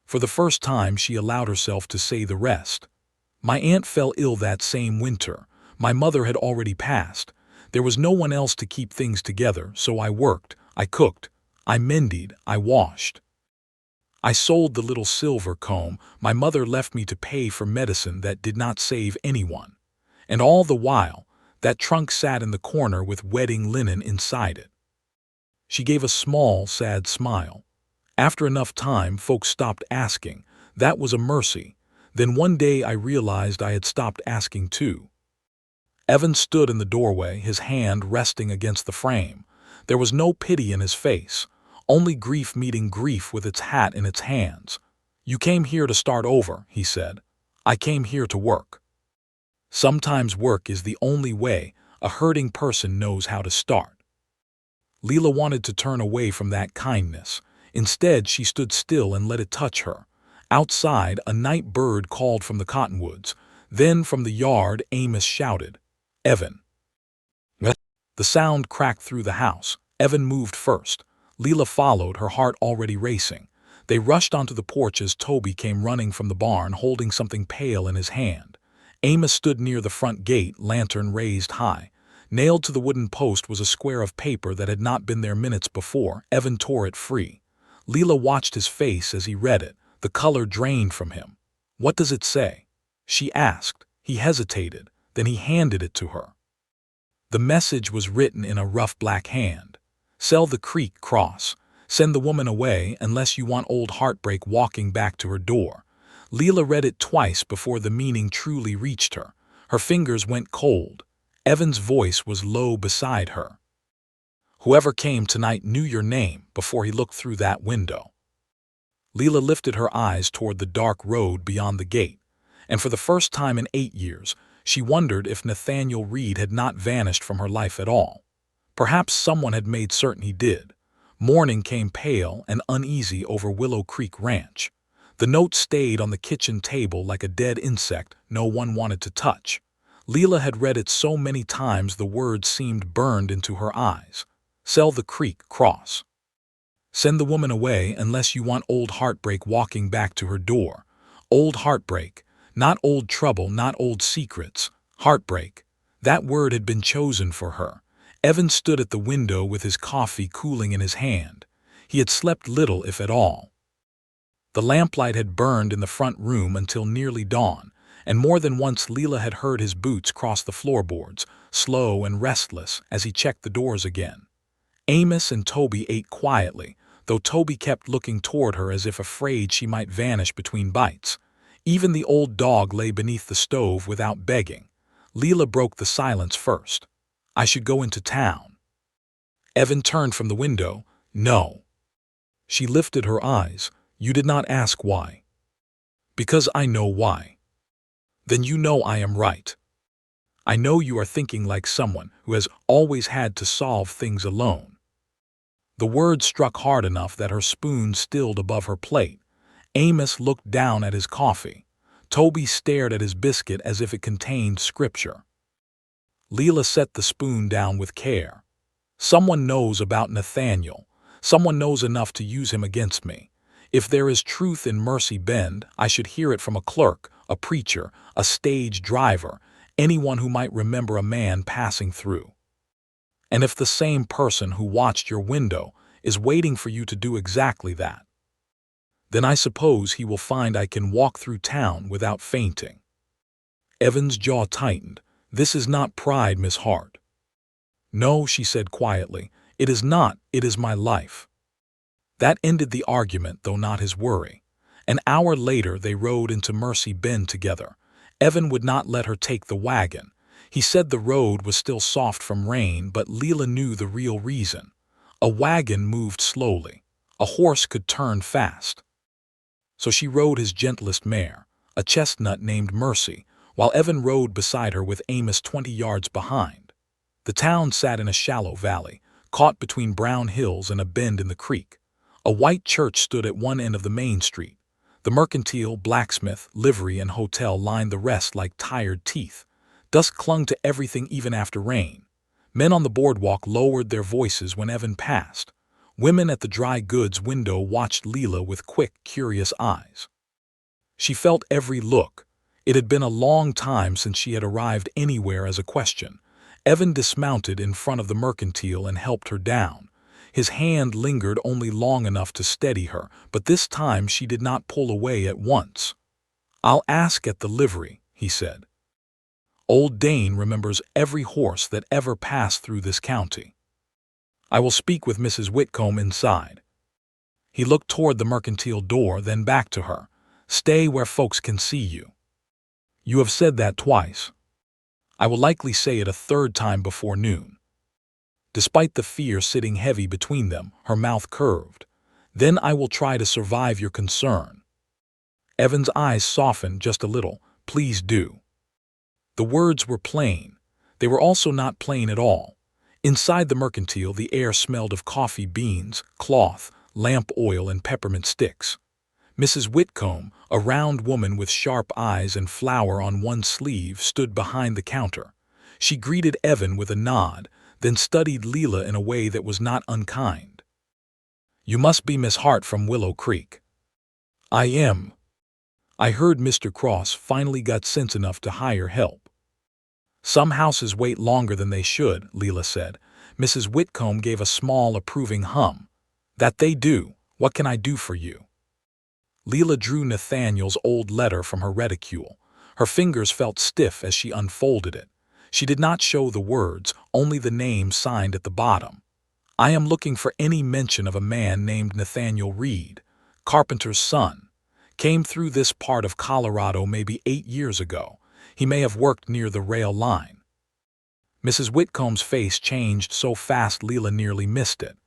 For the first time she allowed herself to say the rest. "My aunt fell ill that same winter. My mother had already passed. There was no one else to keep things together, so I worked, I cooked, I mended, I washed. I sold the little silver comb my mother left me to pay for medicine that did not save anyone. And all the while, that trunk sat in the corner with wedding linen inside it." She gave a small, sad smile. "After enough time, folks stopped asking. That was a mercy. Then one day I realized I had stopped asking too." Evan stood in the doorway, his hand resting against the frame. There was no pity in his face, only grief meeting grief with its hat in its hands. "You came here to start over," he said. "I came here to work." Sometimes work is the only way a hurting person knows how to start. Lila wanted to turn away from that kindness. Instead, she stood still and let it touch her. Outside, a night bird called from the cottonwoods. Then from the yard, Amos shouted, Evan. The sound cracked through the house. Evan moved first. Lila followed, her heart already racing. They rushed onto the porch as Toby came running from the barn holding something pale in his hand. Amos stood near the front gate, lantern raised high. Nailed to the wooden post was a square of paper that had not been there minutes before. Evan tore it free. Lila watched his face as he read it. The color drained from him. "What does it say?" she asked. He hesitated. Then he handed it to her. The message was written in a rough black hand. "Sell the creek cross. Send the woman away unless you want old Heartbreak walking back to her door." Lila read it twice before the meaning truly reached her. Her fingers went cold. Evan's voice was low beside her. "Whoever came tonight knew your name before he looked through that window." Lila lifted her eyes toward the dark road beyond the gate, and for the first time in 8 years, she wondered if Nathaniel Reed had not vanished from her life at all. Perhaps someone had made certain he did. Morning came pale and uneasy over Willow Creek Ranch. The note stayed on the kitchen table like a dead insect no one wanted to touch. Lila had read it so many times the words seemed burned into her eyes. "Sell the creek cross. Send the woman away unless you want old Heartbreak walking back to her door." Old Heartbreak. Not old trouble, not old secrets. Heartbreak. That word had been chosen for her. Evan stood at the window with his coffee cooling in his hand. He had slept little, if at all. The lamplight had burned in the front room until nearly dawn, and more than once Lila had heard his boots cross the floorboards, slow and restless, as he checked the doors again. Amos and Toby ate quietly, though Toby kept looking toward her as if afraid she might vanish between bites. Even the old dog lay beneath the stove without begging. Lila broke the silence first. "I should go into town." Evan turned from the window. "No." She lifted her eyes. "You did not ask why." "Because I know why." "Then you know I am right." "I know you are thinking like someone who has always had to solve things alone." The word struck hard enough that her spoon stilled above her plate. Amos looked down at his coffee. Toby stared at his biscuit as if it contained scripture. Lila set the spoon down with care. "Someone knows about Nathaniel. Someone knows enough to use him against me. If there is truth in Mercy Bend, I should hear it from a clerk, a preacher, a stage driver, anyone who might remember a man passing through. And if the same person who watched your window is waiting for you to do exactly that, then I suppose he will find I can walk through town without fainting." Evan's jaw tightened. "This is not pride, Miss Hart." "No," she said quietly. "It is not. It is my life." That ended the argument, though not his worry. An hour later they rode into Mercy Bend together. Evan would not let her take the wagon. He said the road was still soft from rain, but Lila knew the real reason. A wagon moved slowly. A horse could turn fast. So she rode his gentlest mare, a chestnut named Mercy, while Evan rode beside her with Amos 20 yards behind. The town sat in a shallow valley, caught between brown hills and a bend in the creek. A white church stood at one end of the main street. The mercantile, blacksmith, livery, and hotel lined the rest like tired teeth. Dusk clung to everything even after rain. Men on the boardwalk lowered their voices when Evan passed. Women at the dry goods window watched Lila with quick, curious eyes. She felt every look. It had been a long time since she had arrived anywhere as a question. Evan dismounted in front of the mercantile and helped her down. His hand lingered only long enough to steady her, but this time she did not pull away at once. "I'll ask at the livery," he said. "Old Dane remembers every horse that ever passed through this county. I will speak with Mrs. Whitcomb inside." He looked toward the mercantile door, then back to her. "Stay where folks can see you." "You have said that twice." "I will likely say it a third time before noon." Despite the fear sitting heavy between them, her mouth curved. "Then I will try to survive your concern." Evan's eyes softened just a little. "Please do." The words were plain. They were also not plain at all. Inside the mercantile, the air smelled of coffee beans, cloth, lamp oil, and peppermint sticks. Mrs. Whitcomb, a round woman with sharp eyes and flour on one sleeve, stood behind the counter. She greeted Evan with a nod, then studied Lila in a way that was not unkind. "You must be Miss Hart from Willow Creek." "I am." "I heard Mr. Cross finally got sense enough to hire help." "Some houses wait longer than they should," Lila said. Mrs. Whitcomb gave a small, approving hum. "That they do. What can I do for you?" Lila drew Nathaniel's old letter from her reticule. Her fingers felt stiff as she unfolded it. She did not show the words, only the name signed at the bottom. "I am looking for any mention of a man named Nathaniel Reed, carpenter's son. Came through this part of Colorado maybe 8 years ago. He may have worked near the rail line." Mrs. Whitcomb's face changed so fast Lila nearly missed it.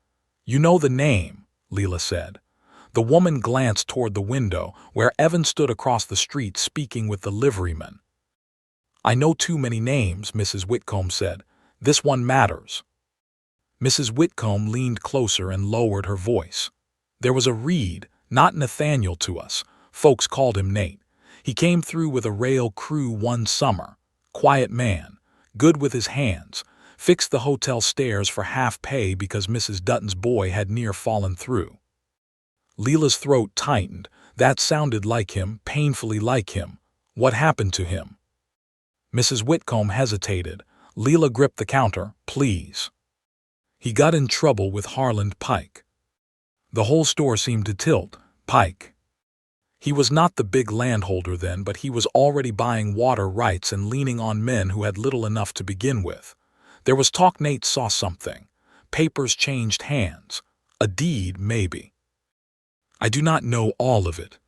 "You know the name," Lila said. The woman glanced toward the window, where Evan stood across the street speaking with the liveryman. "I know too many names," Mrs. Whitcomb said. "This one matters." Mrs. Whitcomb leaned closer and lowered her voice. "There was a Reed, not Nathaniel to us. Folks called him Nate. He came through with a rail crew one summer. Quiet man, good with his hands. Fixed the hotel stairs for half pay because Mrs. Dutton's boy had near fallen through." Lila's throat tightened. That sounded like him, painfully like him. What happened to him? Mrs. Whitcomb hesitated. Lila gripped the counter. "Please." "He got in trouble with Harland Pike." The whole store seemed to tilt. Pike. He was not the big landholder then, but he was already buying water rights and leaning on men who had little enough to begin with. There was talk Nate saw something. Papers changed hands. A deed, maybe. "I do not know all of it."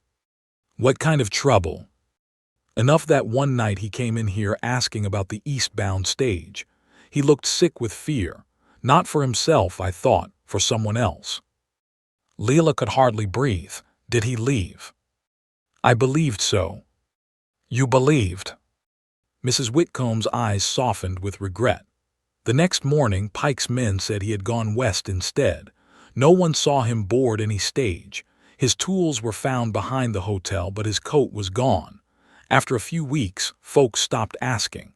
"What kind of trouble?" "Enough that one night he came in here asking about the eastbound stage. He looked sick with fear. Not for himself, I thought, for someone else." Lila could hardly breathe. "Did he leave?" "I believed so." "You believed?" Mrs. Whitcomb's eyes softened with regret. The next morning, Pike's men said he had gone west instead. No one saw him board any stage. His tools were found behind the hotel, but his coat was gone. After a few weeks, folks stopped asking.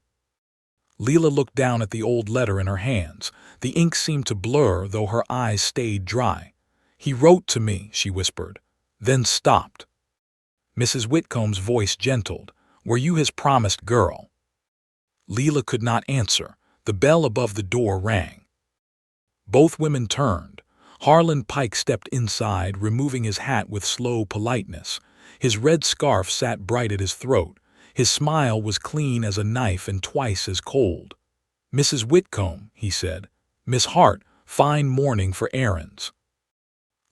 Lila looked down at the old letter in her hands. The ink seemed to blur, though her eyes stayed dry. "He wrote to me," she whispered, then stopped. Mrs. Whitcomb's voice gentled. "Were you his promised girl?" Lila could not answer. The bell above the door rang. Both women turned. Harland Pike stepped inside, removing his hat with slow politeness. His red scarf sat bright at his throat. His smile was clean as a knife and twice as cold. "Mrs. Whitcomb," he said. "Miss Hart, fine morning for errands."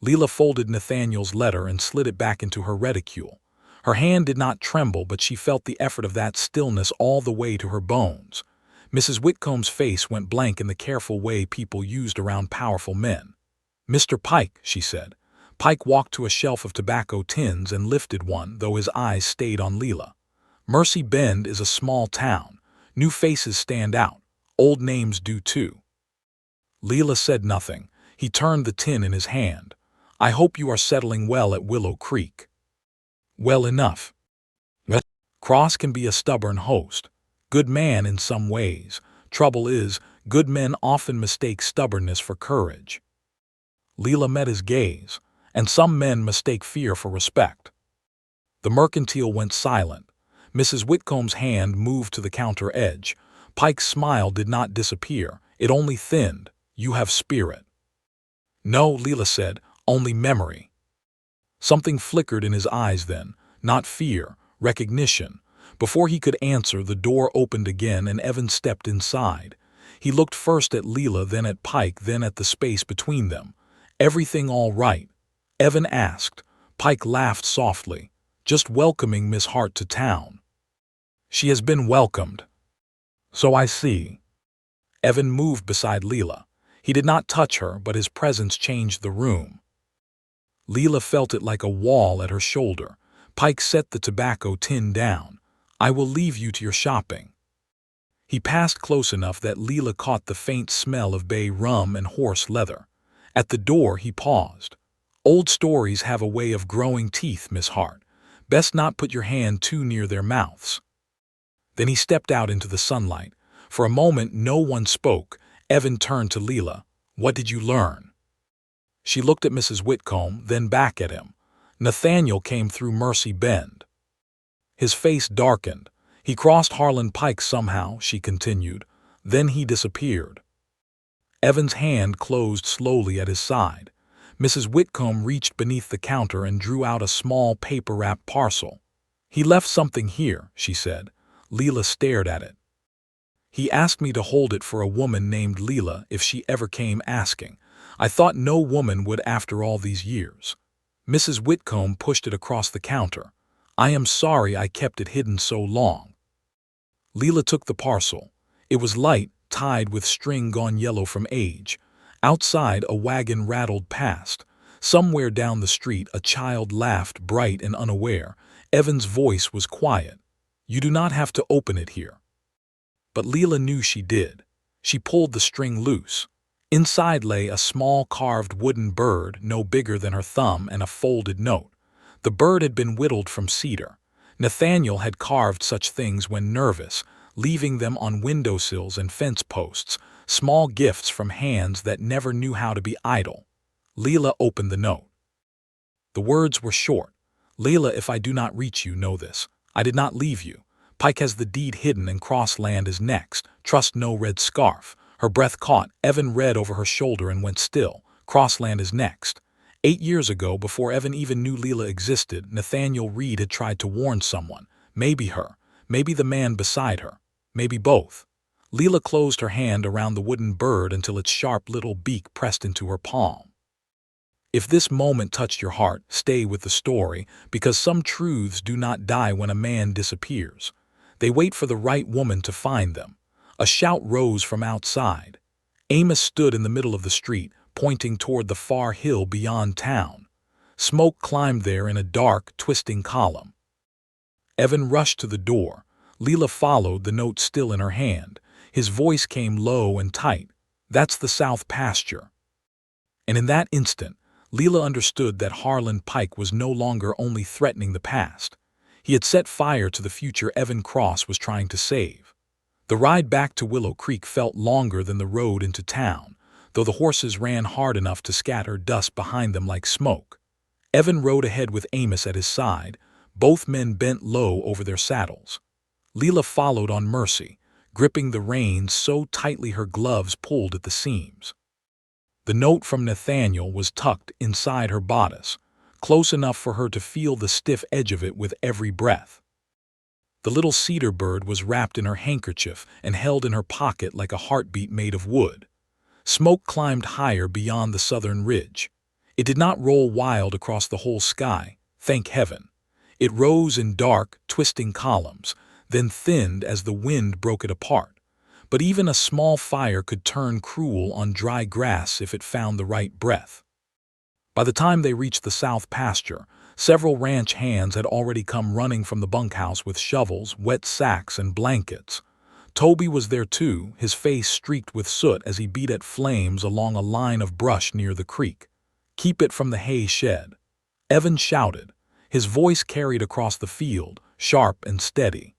Lila folded Nathaniel's letter and slid it back into her reticule. Her hand did not tremble, but she felt the effort of that stillness all the way to her bones. Mrs. Whitcomb's face went blank in the careful way people used around powerful men. "Mr. Pike," she said. Pike walked to a shelf of tobacco tins and lifted one, though his eyes stayed on Lila. "Mercy Bend is a small town. New faces stand out. Old names do too." Lila said nothing. He turned the tin in his hand. "I hope you are settling well at Willow Creek." "Well enough." "Cross can be a stubborn host. Good man in some ways. Trouble is, good men often mistake stubbornness for courage." Lila met his gaze. "And some men mistake fear for respect." The mercantile went silent. Mrs. Whitcomb's hand moved to the counter edge. Pike's smile did not disappear. It only thinned. "You have spirit." "No," Lila said, "only memory." Something flickered in his eyes then. Not fear, recognition. Before he could answer, the door opened again and Evan stepped inside. He looked first at Lila, then at Pike, then at the space between them. "Everything all right?" Evan asked. Pike laughed softly. "Just welcoming Miss Hart to town." "She has been welcomed." "So I see." Evan moved beside Lila. He did not touch her, but his presence changed the room. Lila felt it like a wall at her shoulder. Pike set the tobacco tin down. "I will leave you to your shopping." He passed close enough that Lila caught the faint smell of bay rum and horse leather. At the door he paused. "Old stories have a way of growing teeth, Miss Hart. Best not put your hand too near their mouths." Then he stepped out into the sunlight. For a moment, no one spoke. Evan turned to Lila. "What did you learn?" She looked at Mrs. Whitcomb, then back at him. Nathaniel came through Mercy Bend. His face darkened. "He crossed Harlan Pike somehow," she continued. "Then he disappeared." Evan's hand closed slowly at his side. Mrs. Whitcomb reached beneath the counter and drew out a small paper-wrapped parcel. "He left something here," she said. Lila stared at it. "He asked me to hold it for a woman named Lila if she ever came asking. I thought no woman would after all these years." Mrs. Whitcomb pushed it across the counter. "I am sorry I kept it hidden so long." Lila took the parcel. It was light, tied with string gone yellow from age. Outside, a wagon rattled past. Somewhere down the street, a child laughed, bright and unaware. Evan's voice was quiet. "You do not have to open it here." But Lila knew she did. She pulled the string loose. Inside lay a small carved wooden bird no bigger than her thumb and a folded note. The bird had been whittled from cedar. Nathaniel had carved such things when nervous, leaving them on windowsills and fence posts, small gifts from hands that never knew how to be idle. Lila opened the note. The words were short. "Lila, if I do not reach you, know this. I did not leave you. Pike has the deed hidden and Crossland is next. Trust no red scarf." Her breath caught. Evan read over her shoulder and went still. "Crossland is next." 8 years ago, before Evan even knew Lila existed, Nathaniel Reed had tried to warn someone. Maybe her. Maybe the man beside her. Maybe both. Lila closed her hand around the wooden bird until its sharp little beak pressed into her palm. If this moment touched your heart, stay with the story, because some truths do not die when a man disappears. They wait for the right woman to find them. A shout rose from outside. Amos stood in the middle of the street, pointing toward the far hill beyond town. Smoke climbed there in a dark, twisting column. Evan rushed to the door. Lila followed, the note still in her hand. His voice came low and tight. "That's the South Pasture." And in that instant, Lila understood that Harlan Pike was no longer only threatening the past. He had set fire to the future Evan Cross was trying to save. The ride back to Willow Creek felt longer than the road into town, though the horses ran hard enough to scatter dust behind them like smoke. Evan rode ahead with Amos at his side. Both men bent low over their saddles. Lila followed on Mercy, gripping the reins so tightly her gloves pulled at the seams. The note from Nathaniel was tucked inside her bodice, close enough for her to feel the stiff edge of it with every breath. The little cedar bird was wrapped in her handkerchief and held in her pocket like a heartbeat made of wood. Smoke climbed higher beyond the southern ridge. It did not roll wild across the whole sky, thank heaven. It rose in dark, twisting columns, then thinned as the wind broke it apart. But even a small fire could turn cruel on dry grass if it found the right breath. By the time they reached the South Pasture, several ranch hands had already come running from the bunkhouse with shovels, wet sacks, and blankets. Toby was there too, his face streaked with soot as he beat at flames along a line of brush near the creek. "Keep it from the hay shed." Evan shouted. His voice carried across the field, sharp and steady.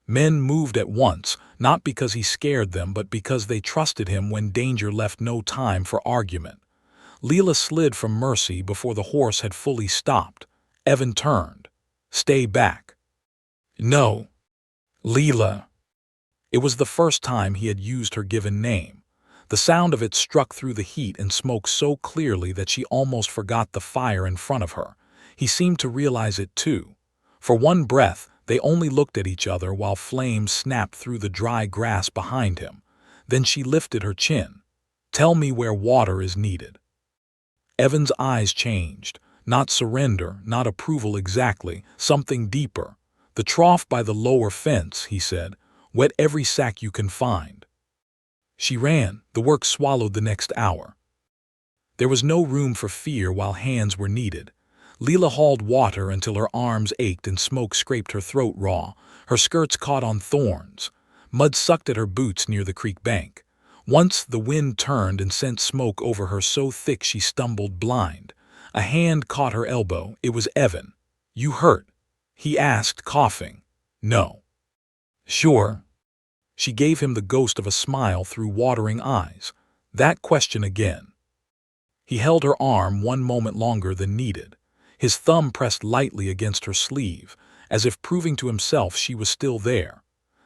Men moved at once, not because he scared them, but because they trusted him when danger left no time for argument. Lila slid from Mercy before the horse had fully stopped. Evan turned. "Stay back." "No. Lila." It was the first time he had used her given name. The sound of it struck through the heat and smoke so clearly that she almost forgot the fire in front of her. He seemed to realize it too. For one breath, they only looked at each other while flames snapped through the dry grass behind him. Then she lifted her chin. "Tell me where water is needed." Evan's eyes changed. Not surrender, not approval exactly, something deeper. "The trough by the lower fence," he said. "Wet every sack you can find." She ran. The work swallowed the next hour. There was no room for fear while hands were needed. Lila hauled water until her arms ached and smoke scraped her throat raw. Her skirts caught on thorns. Mud sucked at her boots near the creek bank. Once the wind turned and sent smoke over her so thick she stumbled blind. A hand caught her elbow. It was Evan. "You hurt?" he asked, coughing. "No." "Sure?" She gave him the ghost of a smile through watering eyes. That question again. He held her arm one moment longer than needed. His thumb pressed lightly against her sleeve, as if proving to himself she was still there.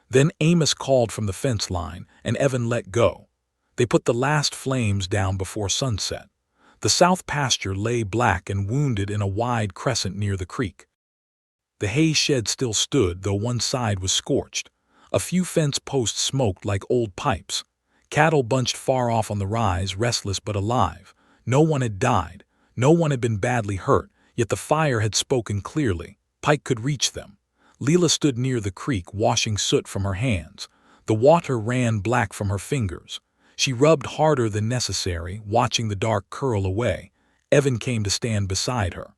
Then Amos called from the fence line, and Evan let go. They put the last flames down before sunset. The south pasture lay black and wounded in a wide crescent near the creek. The hay shed still stood, though one side was scorched. A few fence posts smoked like old pipes. Cattle bunched far off on the rise, restless but alive. No one had died. No one had been badly hurt, yet the fire had spoken clearly. Pike could reach them. Lila stood near the creek, washing soot from her hands. The water ran black from her fingers. She rubbed harder than necessary, watching the dark curl away. Evan came to stand beside her.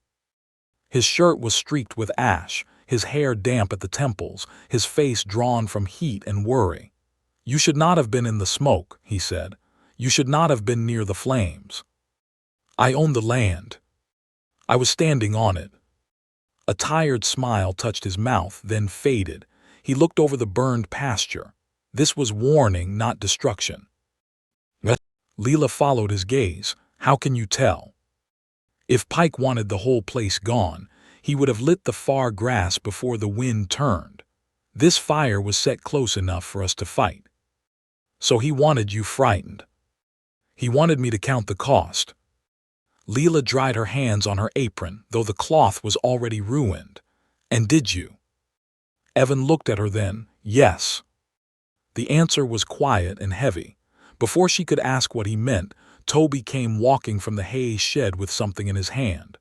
His shirt was streaked with ash, his hair damp at the temples, his face drawn from heat and worry. "You should not have been in the smoke," he said. "You should not have been near the flames. I own the land. I was standing on it." A tired smile touched his mouth, then faded. He looked over the burned pasture. This was warning, not destruction. Lila followed his gaze. "How can you tell?" If Pike wanted the whole place gone, he would have lit the far grass before the wind turned. This fire was set close enough for us to fight. So he wanted you frightened. He wanted me to count the cost. Lila dried her hands on her apron, though the cloth was already ruined. "And did you?" Evan looked at her then. "Yes." The answer was quiet and heavy. Before she could ask what he meant, Toby came walking from the hay shed with something in his hand.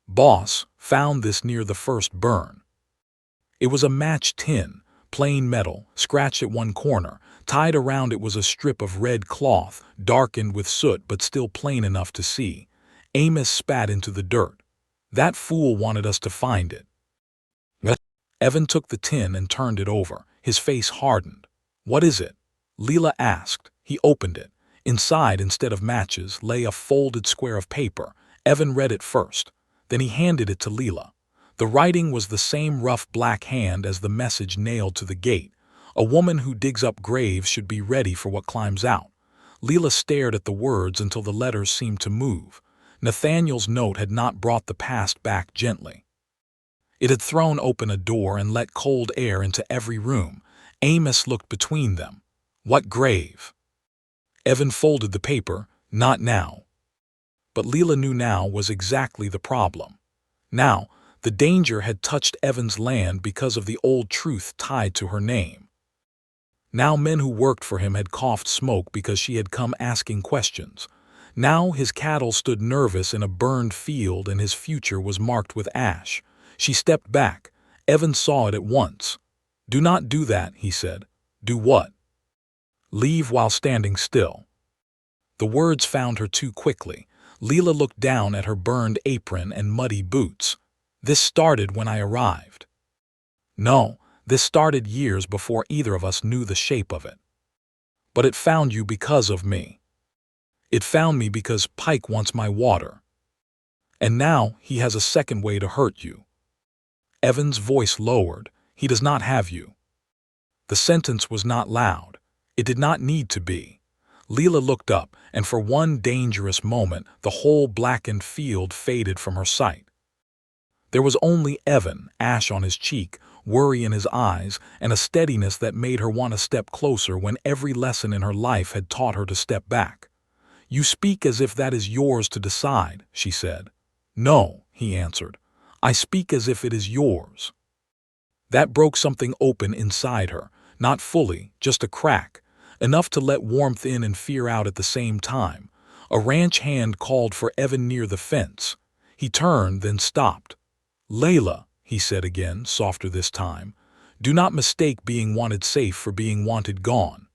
"Boss, found this near the first burn." It was a match tin, plain metal, scratched at one corner. Tied around it was a strip of red cloth, darkened with soot but still plain enough to see. Amos spat into the dirt. "That fool wanted us to find it." Evan took the tin and turned it over. His face hardened. "What is it?" Lila asked. He opened it. Inside, instead of matches, lay a folded square of paper. Evan read it first. Then he handed it to Lila. The writing was the same rough black hand as the message nailed to the gate. "A woman who digs up graves should be ready for what climbs out." Lila stared at the words until the letters seemed to move. Nathaniel's note had not brought the past back gently. It had thrown open a door and let cold air into every room. Amos looked between them. "What grave?" Evan folded the paper. "Not now." But Lila knew now was exactly the problem. Now, the danger had touched Evan's land because of the old truth tied to her name. Now men who worked for him had coughed smoke because she had come asking questions. Now his cattle stood nervous in a burned field and his future was marked with ash. She stepped back. Evan saw it at once. "Do not do that," he said. "Do what?" "Leave while standing still." The words found her too quickly. Lila looked down at her burned apron and muddy boots. "This started when I arrived." "No, this started years before either of us knew the shape of it. But it found you because of me. It found me because Pike wants my water. And now he has a second way to hurt you." Evan's voice lowered. "He does not have you." The sentence was not loud. It did not need to be. Lila looked up, and for one dangerous moment, the whole blackened field faded from her sight. There was only Evan, ash on his cheek, worry in his eyes, and a steadiness that made her want to step closer when every lesson in her life had taught her to step back. "You speak as if that is yours to decide," she said. "No," he answered. "I speak as if it is yours." That broke something open inside her, not fully, just a crack, enough to let warmth in and fear out at the same time. A ranch hand called for Evan near the fence. He turned, then stopped. "Layla," he said again, softer this time, "do not mistake being wanted safe for being wanted gone."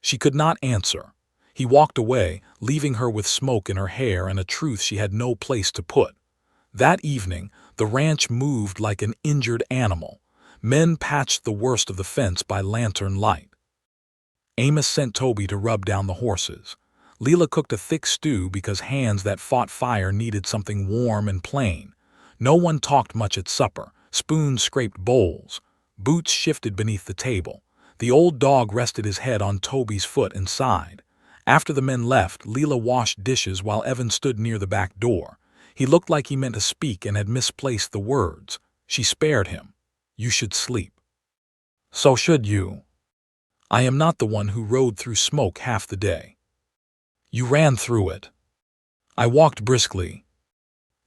She could not answer. He walked away, leaving her with smoke in her hair and a truth she had no place to put. That evening, the ranch moved like an injured animal. Men patched the worst of the fence by lantern light. Amos sent Toby to rub down the horses. Lila cooked a thick stew because hands that fought fire needed something warm and plain. No one talked much at supper. Spoons scraped bowls. Boots shifted beneath the table. The old dog rested his head on Toby's foot and sighed. After the men left, Lila washed dishes while Evan stood near the back door. He looked like he meant to speak and had misplaced the words. She spared him. You should sleep. So should you. I am not the one who rode through smoke half the day. You ran through it. I walked briskly.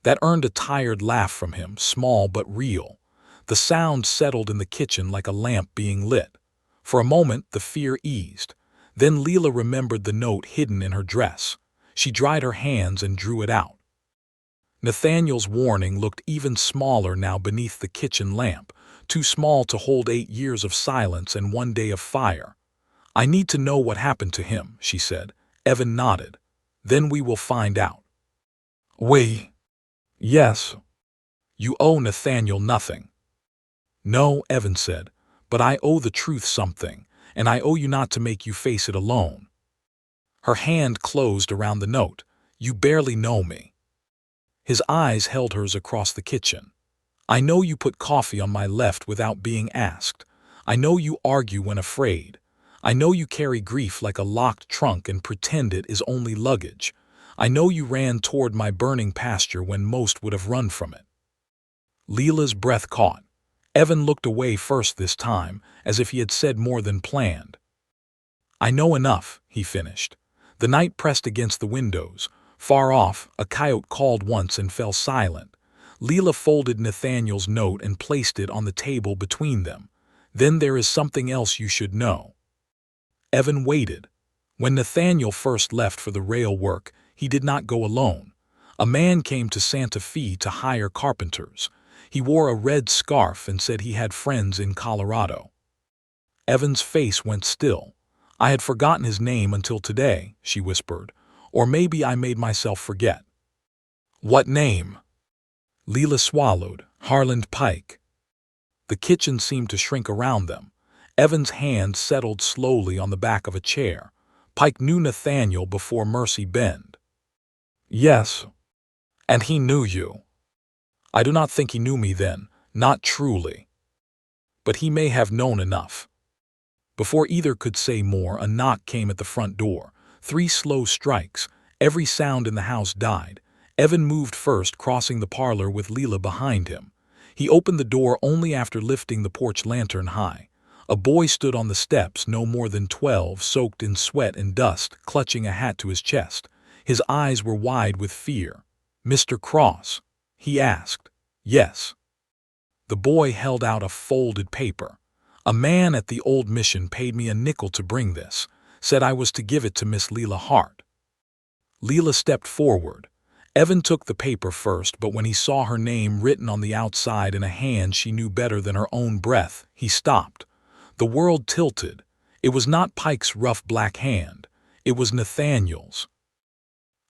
That earned a tired laugh from him, small but real. The sound settled in the kitchen like a lamp being lit. For a moment, the fear eased. Then Lila remembered the note hidden in her dress. She dried her hands and drew it out. Nathaniel's warning looked even smaller now beneath the kitchen lamp, too small to hold 8 years of silence and 1 day of fire. I need to know what happened to him, she said. Evan nodded. Then we will find out. We? Yes. You owe Nathaniel nothing. No, Evan said, but I owe the truth something, and I owe you not to make you face it alone. Her hand closed around the note. You barely know me. His eyes held hers across the kitchen. I know you put coffee on my left without being asked. I know you argue when afraid. I know you carry grief like a locked trunk and pretend it is only luggage. I know you ran toward my burning pasture when most would have run from it. Lila's breath caught. Evan looked away first this time, as if he had said more than planned. I know enough, he finished. The night pressed against the windows. Far off, a coyote called once and fell silent. Lila folded Nathaniel's note and placed it on the table between them. Then there is something else you should know. Evan waited. When Nathaniel first left for the rail work, he did not go alone. A man came to Santa Fe to hire carpenters. He wore a red scarf and said he had friends in Colorado. Evan's face went still. I had forgotten his name until today, she whispered. Or maybe I made myself forget. What name? Lila swallowed. Harland Pike. The kitchen seemed to shrink around them. Evan's hand settled slowly on the back of a chair. Pike knew Nathaniel before Mercy Bend. Yes. And he knew you. I do not think he knew me then, not truly. But he may have known enough. Before either could say more, a knock came at the front door. 3 slow strikes. Every sound in the house died. Evan moved first, crossing the parlor with Lila behind him. He opened the door only after lifting the porch lantern high. A boy stood on the steps, no more than 12, soaked in sweat and dust, clutching a hat to his chest. His eyes were wide with fear. Mr. Cross? He asked. Yes. The boy held out a folded paper. A man at the old mission paid me a nickel to bring this, said I was to give it to Miss Lila Hart. Lila stepped forward. Evan took the paper first, but when he saw her name written on the outside in a hand she knew better than her own breath, he stopped. The world tilted. It was not Pike's rough black hand. It was Nathaniel's.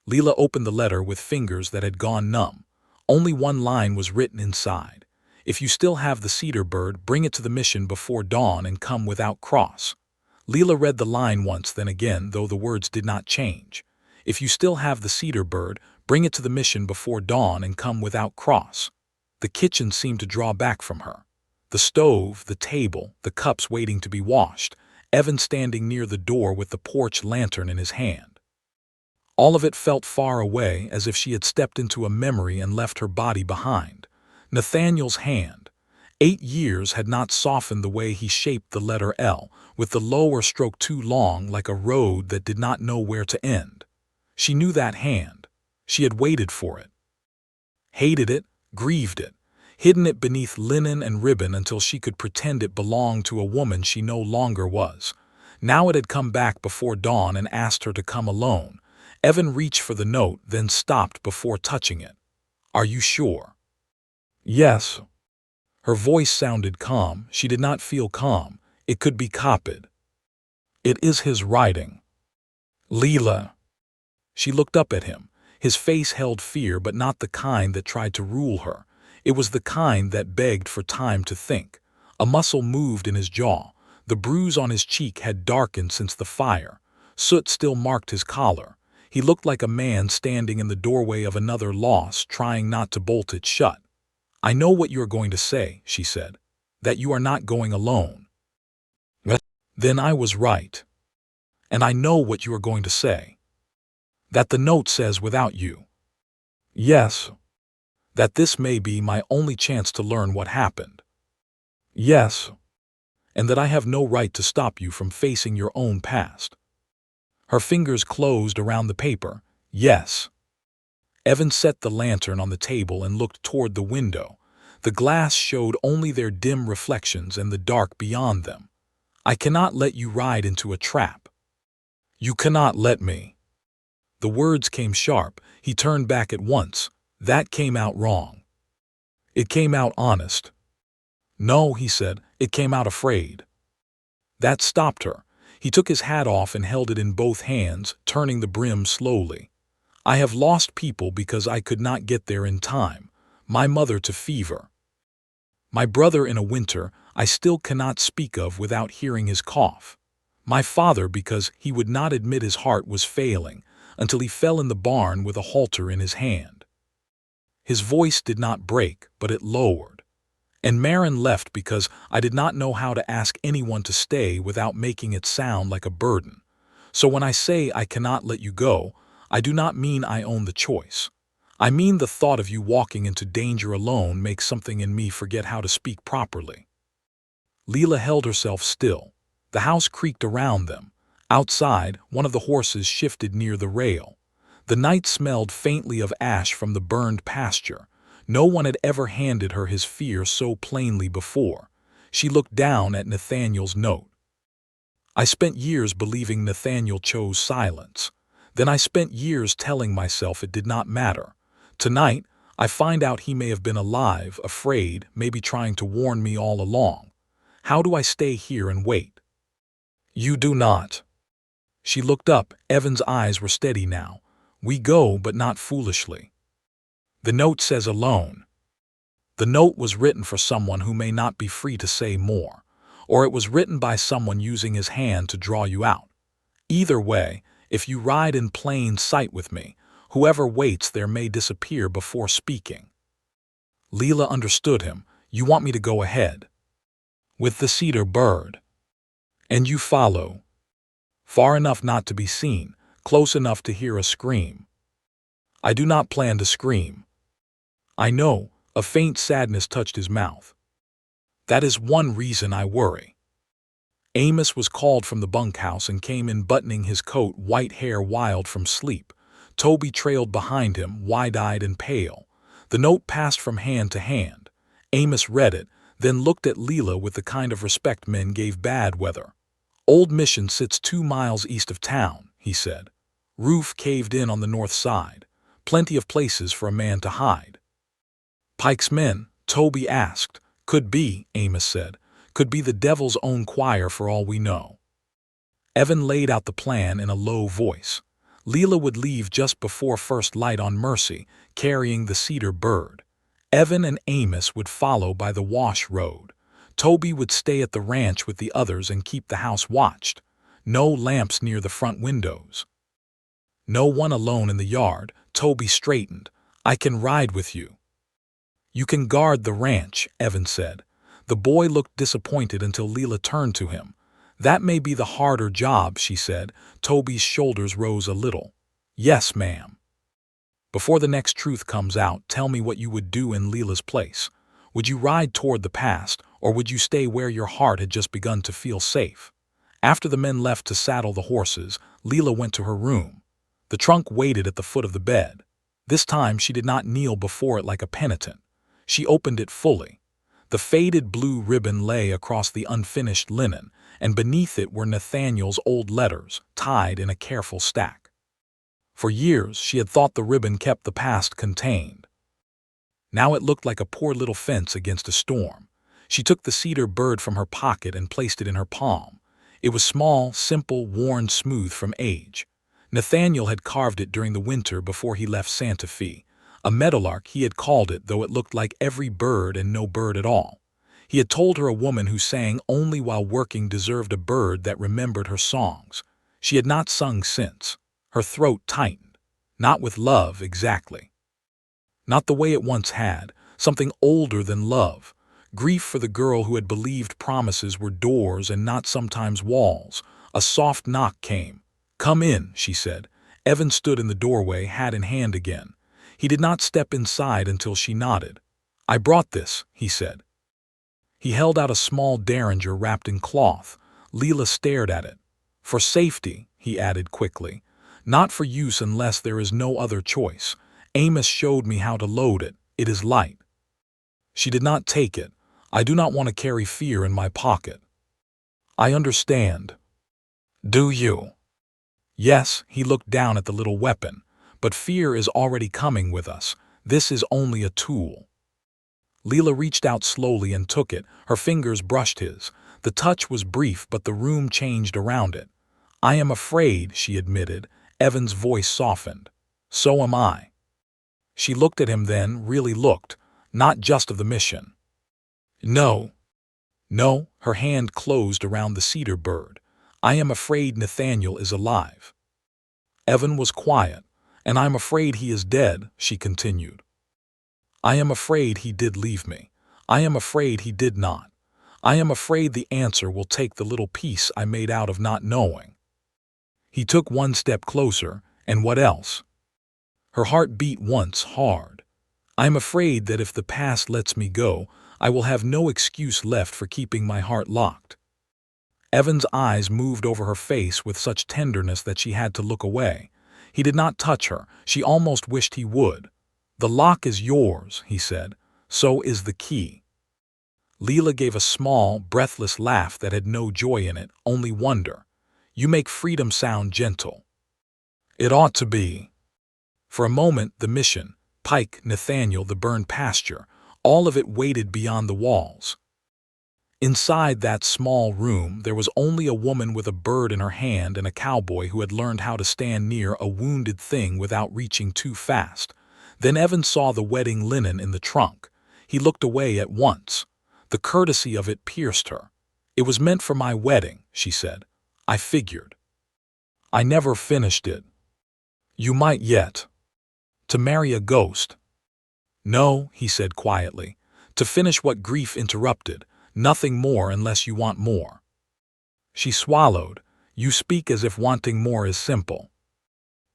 Lila opened the letter with fingers that had gone numb. Only one line was written inside. If you still have the cedar bird, bring it to the mission before dawn and come without Cross. Lila read the line once, then again, though the words did not change. If you still have the cedar bird, bring it to the mission before dawn and come without Cross. The kitchen seemed to draw back from her. The stove, the table, the cups waiting to be washed, Evan standing near the door with the porch lantern in his hand. All of it felt far away, as if she had stepped into a memory and left her body behind. Nathaniel's hand. 8 years had not softened the way he shaped the letter L, with the lower stroke too long, like a road that did not know where to end. She knew that hand. She had waited for it. Hated it, grieved it, hidden it beneath linen and ribbon until she could pretend it belonged to a woman she no longer was. Now it had come back before dawn and asked her to come alone. Evan reached for the note, then stopped before touching it. Are you sure? Yes. Her voice sounded calm. She did not feel calm. It could be copied. It is his writing. Lila. She looked up at him. His face held fear, but not the kind that tried to rule her. It was the kind that begged for time to think. A muscle moved in his jaw. The bruise on his cheek had darkened since the fire. Soot still marked his collar. He looked like a man standing in the doorway of another loss, trying not to bolt it shut. I know what you are going to say, she said. That you are not going alone. Then I was right. And I know what you are going to say. That the note says without you. Yes. That this may be my only chance to learn what happened. Yes. And that I have no right to stop you from facing your own past. Her fingers closed around the paper. Yes. Evan set the lantern on the table and looked toward the window. The glass showed only their dim reflections and the dark beyond them. I cannot let you ride into a trap. You cannot let me. The words came sharp. He turned back at once. That came out wrong. It came out honest. No, he said, it came out afraid. That stopped her. He took his hat off and held it in both hands, turning the brim slowly. I have lost people because I could not get there in time. My mother to fever. My brother in a winter I still cannot speak of without hearing his cough. My father because he would not admit his heart was failing until he fell in the barn with a halter in his hand. His voice did not break, but it lowered. And Marin left because I did not know how to ask anyone to stay without making it sound like a burden. So when I say I cannot let you go, I do not mean I own the choice. I mean the thought of you walking into danger alone makes something in me forget how to speak properly. Lila held herself still. The house creaked around them. Outside, one of the horses shifted near the rail. The night smelled faintly of ash from the burned pasture. No one had ever handed her his fear so plainly before. She looked down at Nathaniel's note. I spent years believing Nathaniel chose silence. Then I spent years telling myself it did not matter. Tonight, I find out he may have been alive, afraid, maybe trying to warn me all along. How do I stay here and wait? You do not. She looked up. Evan's eyes were steady now. We go, but not foolishly. The note says alone. The note was written for someone who may not be free to say more, or it was written by someone using his hand to draw you out. Either way, if you ride in plain sight with me, whoever waits there may disappear before speaking. Lila understood him. You want me to go ahead. With the cedar bird. And you follow. Far enough not to be seen, close enough to hear a scream. I do not plan to scream. I know, a faint sadness touched his mouth. That is one reason I worry. Amos was called from the bunkhouse and came in buttoning his coat, white hair wild from sleep. Toby trailed behind him, wide-eyed and pale. The note passed from hand to hand. Amos read it, then looked at Lila with the kind of respect men gave bad weather. Old Mission sits 2 miles east of town, he said. Roof caved in on the north side. Plenty of places for a man to hide. Pike's men, Toby asked. Could be, Amos said. Could be the devil's own choir for all we know. Evan laid out the plan in a low voice. Lila would leave just before first light on Mercy, carrying the cedar bird. Evan and Amos would follow by the wash road. Toby would stay at the ranch with the others and keep the house watched. No lamps near the front windows. No one alone in the yard. Toby straightened. I can ride with you. You can guard the ranch, Evan said. The boy looked disappointed until Lila turned to him. That may be the harder job, she said. Toby's shoulders rose a little. Yes, ma'am. Before the next truth comes out, tell me what you would do in Lila's place. Would you ride toward the past, or would you stay where your heart had just begun to feel safe? After the men left to saddle the horses, Lila went to her room. The trunk waited at the foot of the bed. This time she did not kneel before it like a penitent. She opened it fully. The faded blue ribbon lay across the unfinished linen, and beneath it were Nathaniel's old letters, tied in a careful stack. For years she had thought the ribbon kept the past contained. Now it looked like a poor little fence against a storm. She took the cedar bird from her pocket and placed it in her palm. It was small, simple, worn smooth from age. Nathaniel had carved it during the winter before he left Santa Fe. A meadowlark he had called it, though it looked like every bird and no bird at all. He had told her a woman who sang only while working deserved a bird that remembered her songs. She had not sung since. Her throat tightened. Not with love, exactly. Not the way it once had, something older than love. Grief for the girl who had believed promises were doors and not sometimes walls. A soft knock came. "Come in," she said. Evan stood in the doorway, hat in hand again. He did not step inside until she nodded. "I brought this," he said. He held out a small derringer wrapped in cloth. Lila stared at it. "For safety," he added quickly. "Not for use unless there is no other choice. Amos showed me how to load it. It is light." She did not take it. "I do not want to carry fear in my pocket." "I understand." "Do you?" "Yes," he looked down at the little weapon. "But fear is already coming with us. This is only a tool." Lila reached out slowly and took it. Her fingers brushed his. The touch was brief, but the room changed around it. "I am afraid," she admitted. Evan's voice softened. "So am I." She looked at him then, really looked, not just of the mission. "No. No," her hand closed around the cedar bird. "I am afraid Nathaniel is alive." Evan was quiet. "And I'm afraid he is dead," she continued. "I am afraid he did leave me. I am afraid he did not. I am afraid the answer will take the little piece I made out of not knowing." He took one step closer, and what else? Her heart beat once hard. "I am afraid that if the past lets me go, I will have no excuse left for keeping my heart locked." Evan's eyes moved over her face with such tenderness that she had to look away. He did not touch her. She almost wished he would. "The lock is yours," he said. "So is the key." Lila gave a small, breathless laugh that had no joy in it, only wonder. "You make freedom sound gentle." "It ought to be." For a moment, the mission, Pike, Nathaniel, the burned pasture, all of it waited beyond the walls. Inside that small room, there was only a woman with a bird in her hand and a cowboy who had learned how to stand near a wounded thing without reaching too fast. Then Evan saw the wedding linen in the trunk. He looked away at once. The courtesy of it pierced her. "It was meant for my wedding," she said. "I figured. I never finished it." "You might yet." "To marry a ghost." "No," he said quietly. "To finish what grief interrupted. Nothing more unless you want more." She swallowed. "You speak as if wanting more is simple."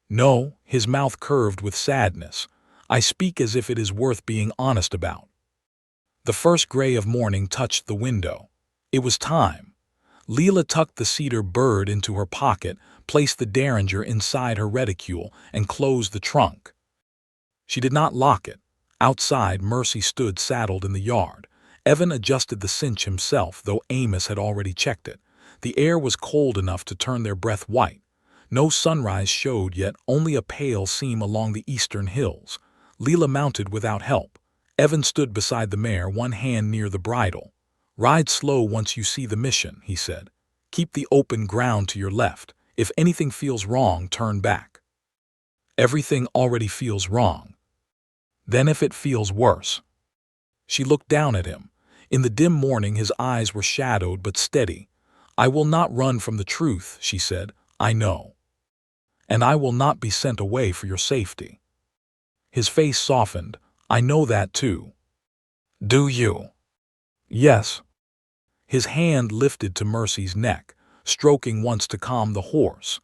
"No," his mouth curved with sadness. "I speak as if it is worth being honest about." The first gray of morning touched the window. It was time. Lila tucked the cedar bird into her pocket, placed the derringer inside her reticule, and closed the trunk. She did not lock it. Outside, Mercy stood saddled in the yard. Evan adjusted the cinch himself, though Amos had already checked it. The air was cold enough to turn their breath white. No sunrise showed yet, only a pale seam along the eastern hills. Lila mounted without help. Evan stood beside the mare, one hand near the bridle. "Ride slow once you see the mission," he said. "Keep the open ground to your left. If anything feels wrong, turn back." "Everything already feels wrong." "Then if it feels worse." She looked down at him. In the dim morning his eyes were shadowed but steady. "I will not run from the truth," she said. "I know. And I will not be sent away for your safety." His face softened. "I know that too." "Do you?" "Yes." His hand lifted to Mercy's neck, stroking once to calm the horse.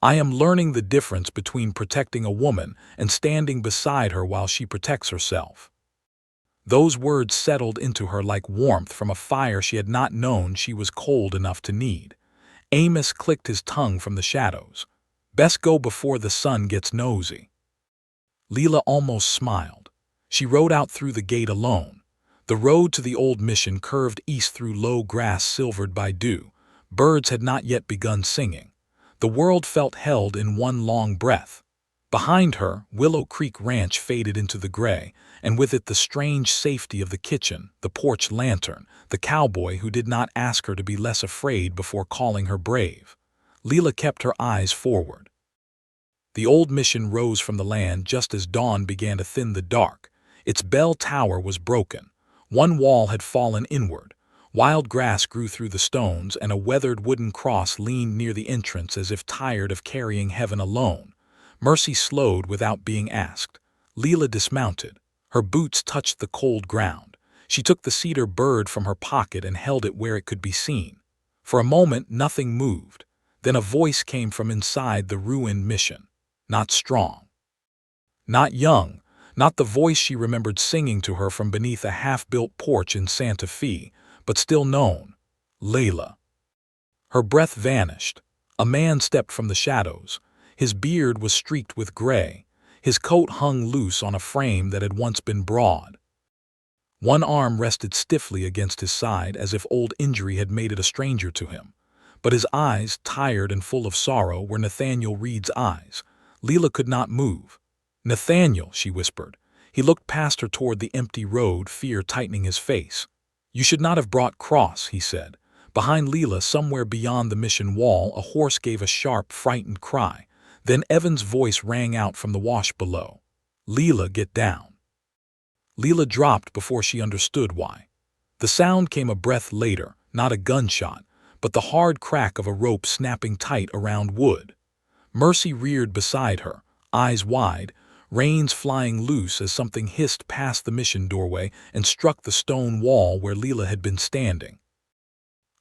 "I am learning the difference between protecting a woman and standing beside her while she protects herself." Those words settled into her like warmth from a fire she had not known she was cold enough to need. Amos clicked his tongue from the shadows. "Best go before the sun gets nosy." Lila almost smiled. She rode out through the gate alone. The road to the old mission curved east through low grass silvered by dew. Birds had not yet begun singing. The world felt held in one long breath. Behind her, Willow Creek Ranch faded into the gray, and with it the strange safety of the kitchen, the porch lantern, the cowboy who did not ask her to be less afraid before calling her brave. Lila kept her eyes forward. The old mission rose from the land just as dawn began to thin the dark. Its bell tower was broken. One wall had fallen inward. Wild grass grew through the stones, and a weathered wooden cross leaned near the entrance as if tired of carrying heaven alone. Mercy slowed without being asked. Lila dismounted. Her boots touched the cold ground. She took the cedar bird from her pocket and held it where it could be seen. For a moment, nothing moved. Then a voice came from inside the ruined mission. Not strong. Not young. Not the voice she remembered singing to her from beneath a half-built porch in Santa Fe, but still known. Layla. Her breath vanished. A man stepped from the shadows. His beard was streaked with gray. His coat hung loose on a frame that had once been broad. One arm rested stiffly against his side as if old injury had made it a stranger to him. But his eyes, tired and full of sorrow, were Nathaniel Reed's eyes. Lila could not move. "Nathaniel," she whispered. He looked past her toward the empty road, fear tightening his face. "You should not have brought Cross," he said. Behind Lila, somewhere beyond the mission wall, a horse gave a sharp, frightened cry. Then Evan's voice rang out from the wash below. "Lila, get down." Lila dropped before she understood why. The sound came a breath later, not a gunshot, but the hard crack of a rope snapping tight around wood. Mercy reared beside her, eyes wide, reins flying loose as something hissed past the mission doorway and struck the stone wall where Lila had been standing.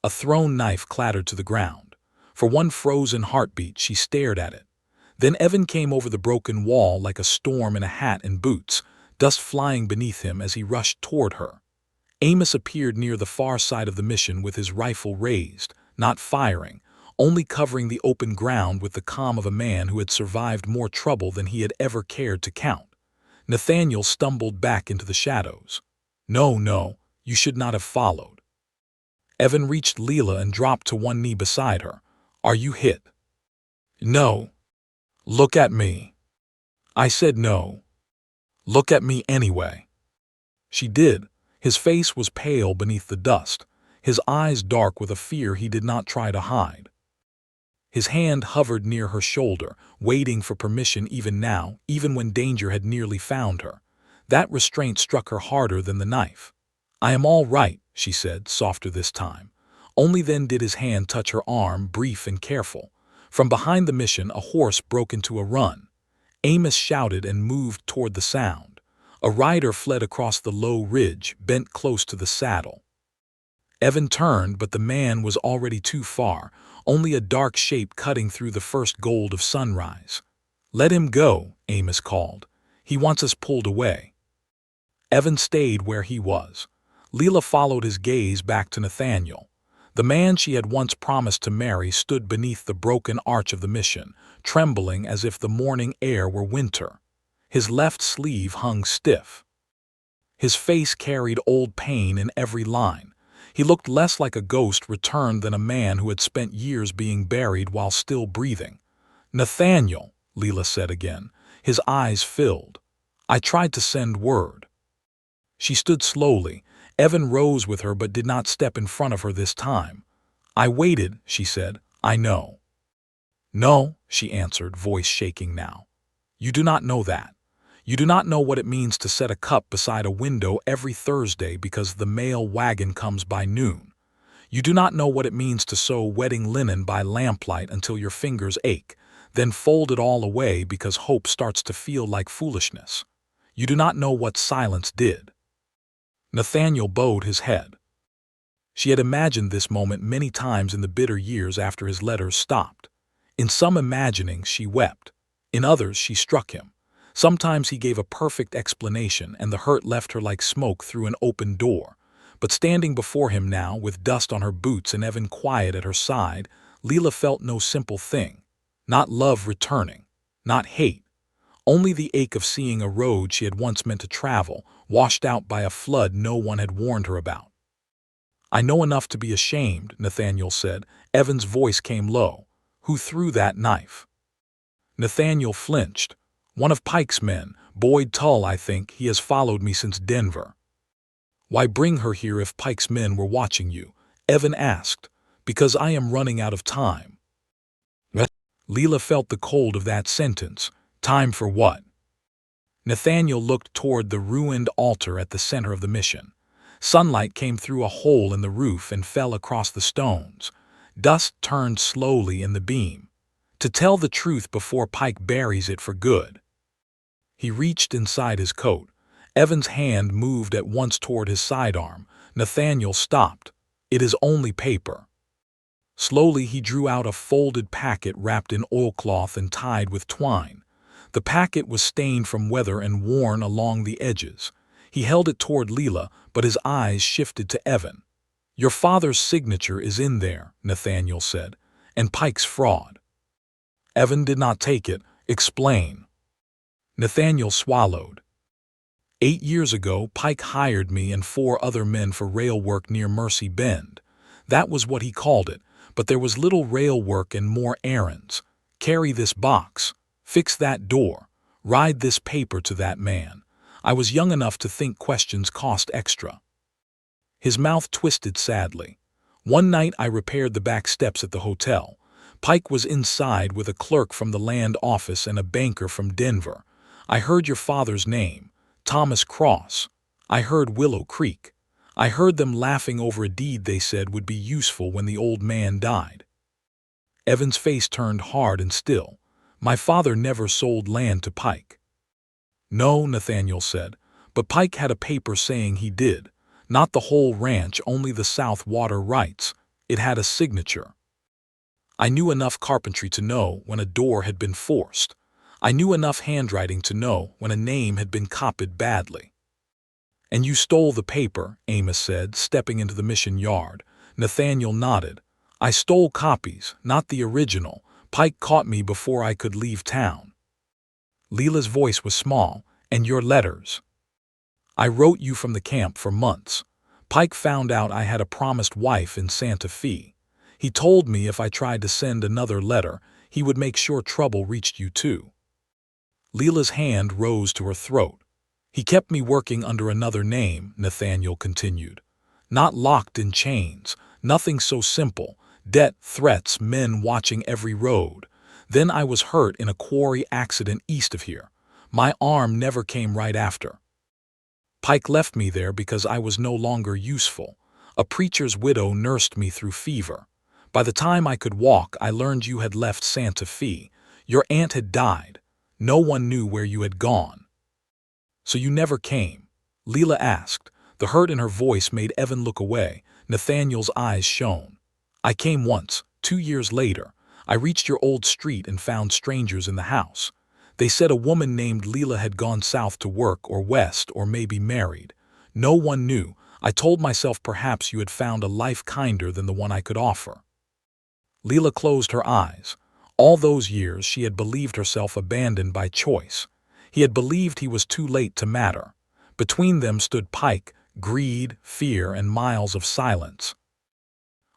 A thrown knife clattered to the ground. For one frozen heartbeat, she stared at it. Then Evan came over the broken wall like a storm in a hat and boots, dust flying beneath him as he rushed toward her. Amos appeared near the far side of the mission with his rifle raised, not firing, only covering the open ground with the calm of a man who had survived more trouble than he had ever cared to count. Nathaniel stumbled back into the shadows. "No, no, you should not have followed." Evan reached Lila and dropped to one knee beside her. "Are you hit?" "No." "Look at me." "I said no." "Look at me anyway." She did. His face was pale beneath the dust, his eyes dark with a fear he did not try to hide. His hand hovered near her shoulder, waiting for permission even now, even when danger had nearly found her. That restraint struck her harder than the knife. "I am all right," she said, softer this time. Only then did his hand touch her arm, brief and careful. From behind the mission, a horse broke into a run. Amos shouted and moved toward the sound. A rider fled across the low ridge, bent close to the saddle. Evan turned, but the man was already too far, only a dark shape cutting through the first gold of sunrise. "Let him go," Amos called. "He wants us pulled away." Evan stayed where he was. Lila followed his gaze back to Nathaniel. The man she had once promised to marry stood beneath the broken arch of the mission, trembling as if the morning air were winter. His left sleeve hung stiff. His face carried old pain in every line. He looked less like a ghost returned than a man who had spent years being buried while still breathing. "Nathaniel," Lila said again. His eyes filled. "I tried to send word." She stood slowly. Evan rose with her but did not step in front of her this time. "I waited," she said. "I know." "No," she answered, voice shaking now. "You do not know that. You do not know what it means to set a cup beside a window every Thursday because the mail wagon comes by noon. You do not know what it means to sew wedding linen by lamplight until your fingers ache, then fold it all away because hope starts to feel like foolishness. You do not know what silence did." Nathaniel bowed his head. She had imagined this moment many times in the bitter years after his letters stopped. In some imaginings she wept. In others she struck him. Sometimes he gave a perfect explanation and the hurt left her like smoke through an open door. But standing before him now, with dust on her boots and Evan quiet at her side, Lila felt no simple thing. Not love returning. Not hate. Only the ache of seeing a road she had once meant to travel, washed out by a flood no one had warned her about. "I know enough to be ashamed," Nathaniel said. Evan's voice came low. "Who threw that knife?" Nathaniel flinched. "One of Pike's men, Boyd Tull, I think. He has followed me since Denver." "Why bring her here if Pike's men were watching you?" Evan asked. "Because I am running out of time." Lila felt the cold of that sentence. Time for what? Nathaniel looked toward the ruined altar at the center of the mission. Sunlight came through a hole in the roof and fell across the stones. Dust turned slowly in the beam. To tell the truth before Pike buries it for good. He reached inside his coat. Evan's hand moved at once toward his sidearm. Nathaniel stopped. "It is only paper." Slowly he drew out a folded packet wrapped in oilcloth and tied with twine. The packet was stained from weather and worn along the edges. He held it toward Lila, but his eyes shifted to Evan. "Your father's signature is in there," Nathaniel said, "and Pike's fraud." Evan did not take it. "Explain." Nathaniel swallowed. 8 years ago, Pike hired me and 4 other men for rail work near Mercy Bend. That was what he called it, but there was little rail work and more errands. Carry this box. Fix that door. Ride this paper to that man. I was young enough to think questions cost extra. His mouth twisted sadly. "One night I repaired the back steps at the hotel. Pike was inside with a clerk from the land office and a banker from Denver. I heard your father's name, Thomas Cross. I heard Willow Creek. I heard them laughing over a deed they said would be useful when the old man died." Evan's face turned hard and still. "My father never sold land to Pike." "No," Nathaniel said, "but Pike had a paper saying he did. Not the whole ranch, only the south water rights. It had a signature. I knew enough carpentry to know when a door had been forced. I knew enough handwriting to know when a name had been copied badly." "And you stole the paper," Amos said, stepping into the mission yard. Nathaniel nodded. "I stole copies, not the original. Pike caught me before I could leave town." Lila's voice was small. "And your letters?" "I wrote you from the camp for months. Pike found out I had a promised wife in Santa Fe. He told me if I tried to send another letter, he would make sure trouble reached you too." Lila's hand rose to her throat. "He kept me working under another name," Nathaniel continued. "Not locked in chains, nothing so simple. Debt, threats, men watching every road. Then I was hurt in a quarry accident east of here. My arm never came right after. Pike left me there because I was no longer useful. A preacher's widow nursed me through fever. By the time I could walk, I learned you had left Santa Fe. Your aunt had died. No one knew where you had gone." "So you never came?" Lila asked. The hurt in her voice made Evan look away. Nathaniel's eyes shone. "I came once, 2 years later. I reached your old street and found strangers in the house. They said a woman named Lila had gone south to work or west or maybe married. No one knew. I told myself perhaps you had found a life kinder than the one I could offer." Lila closed her eyes. All those years she had believed herself abandoned by choice. He had believed he was too late to matter. Between them stood Pike, greed, fear, and miles of silence.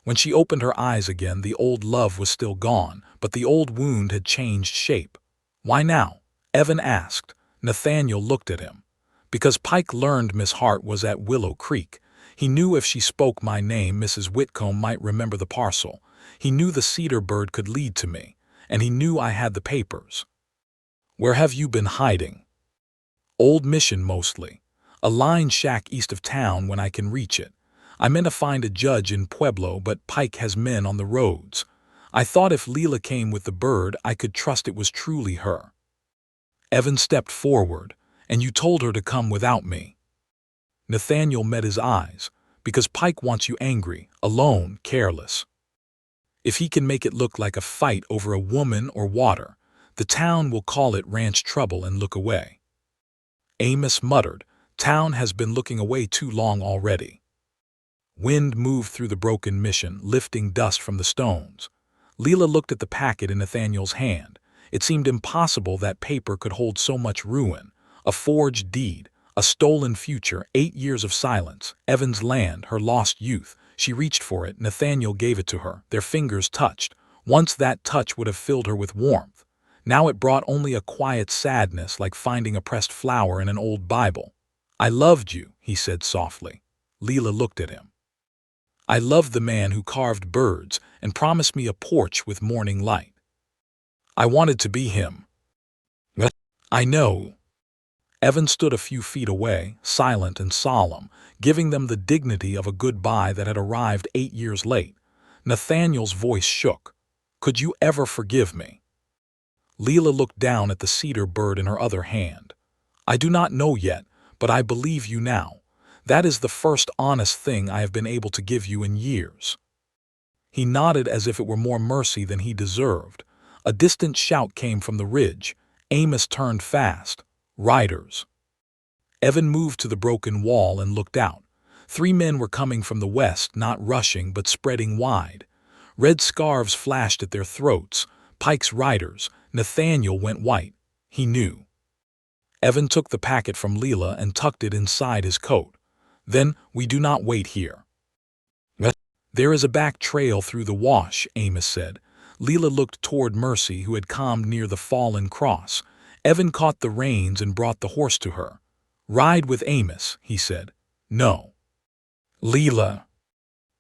When she opened her eyes again, the old love was still gone, but the old wound had changed shape. "Why now?" Evan asked. Nathaniel looked at him. "Because Pike learned Miss Hart was at Willow Creek. He knew if she spoke my name, Mrs. Whitcomb might remember the parcel. He knew the cedar bird could lead to me, and he knew I had the papers." "Where have you been hiding?" "Old Mission mostly. A line shack east of town when I can reach it. I meant to find a judge in Pueblo, but Pike has men on the roads. I thought if Lila came with the bird, I could trust it was truly her." Evan stepped forward. "And you told her to come without me?" Nathaniel met his eyes. "Because Pike wants you angry, alone, careless. If he can make it look like a fight over a woman or water, the town will call it ranch trouble and look away." Amos muttered. "Town has been looking away too long already." Wind moved through the broken mission, lifting dust from the stones. Lila looked at the packet in Nathaniel's hand. It seemed impossible that paper could hold so much ruin. A forged deed, a stolen future, 8 years of silence, Evan's land, her lost youth. She reached for it. Nathaniel gave it to her. Their fingers touched. Once that touch would have filled her with warmth. Now it brought only a quiet sadness, like finding a pressed flower in an old Bible. "I loved you," he said softly. Lila looked at him. "I loved the man who carved birds and promised me a porch with morning light. I wanted to be him." "I know." Evan stood a few feet away, silent and solemn, giving them the dignity of a goodbye that had arrived 8 years late. Nathaniel's voice shook. "Could you ever forgive me?" Lila looked down at the cedar bird in her other hand. "I do not know yet. but I believe you now. That is the first honest thing I have been able to give you in years." He nodded as if it were more mercy than he deserved. A distant shout came from the ridge. Amos turned fast. "Riders!" Evan moved to the broken wall and looked out. 3 men were coming from the west, not rushing but spreading wide. Red scarves flashed at their throats. Pike's riders. Nathaniel went white. He knew. Evan took the packet from Lila and tucked it inside his coat. "Then we do not wait here." "There is a back trail through the wash," Amos said. Lila looked toward Mercy, who had calmed near the fallen cross. Evan caught the reins and brought the horse to her. "Ride with Amos," he said. "No." "Lila."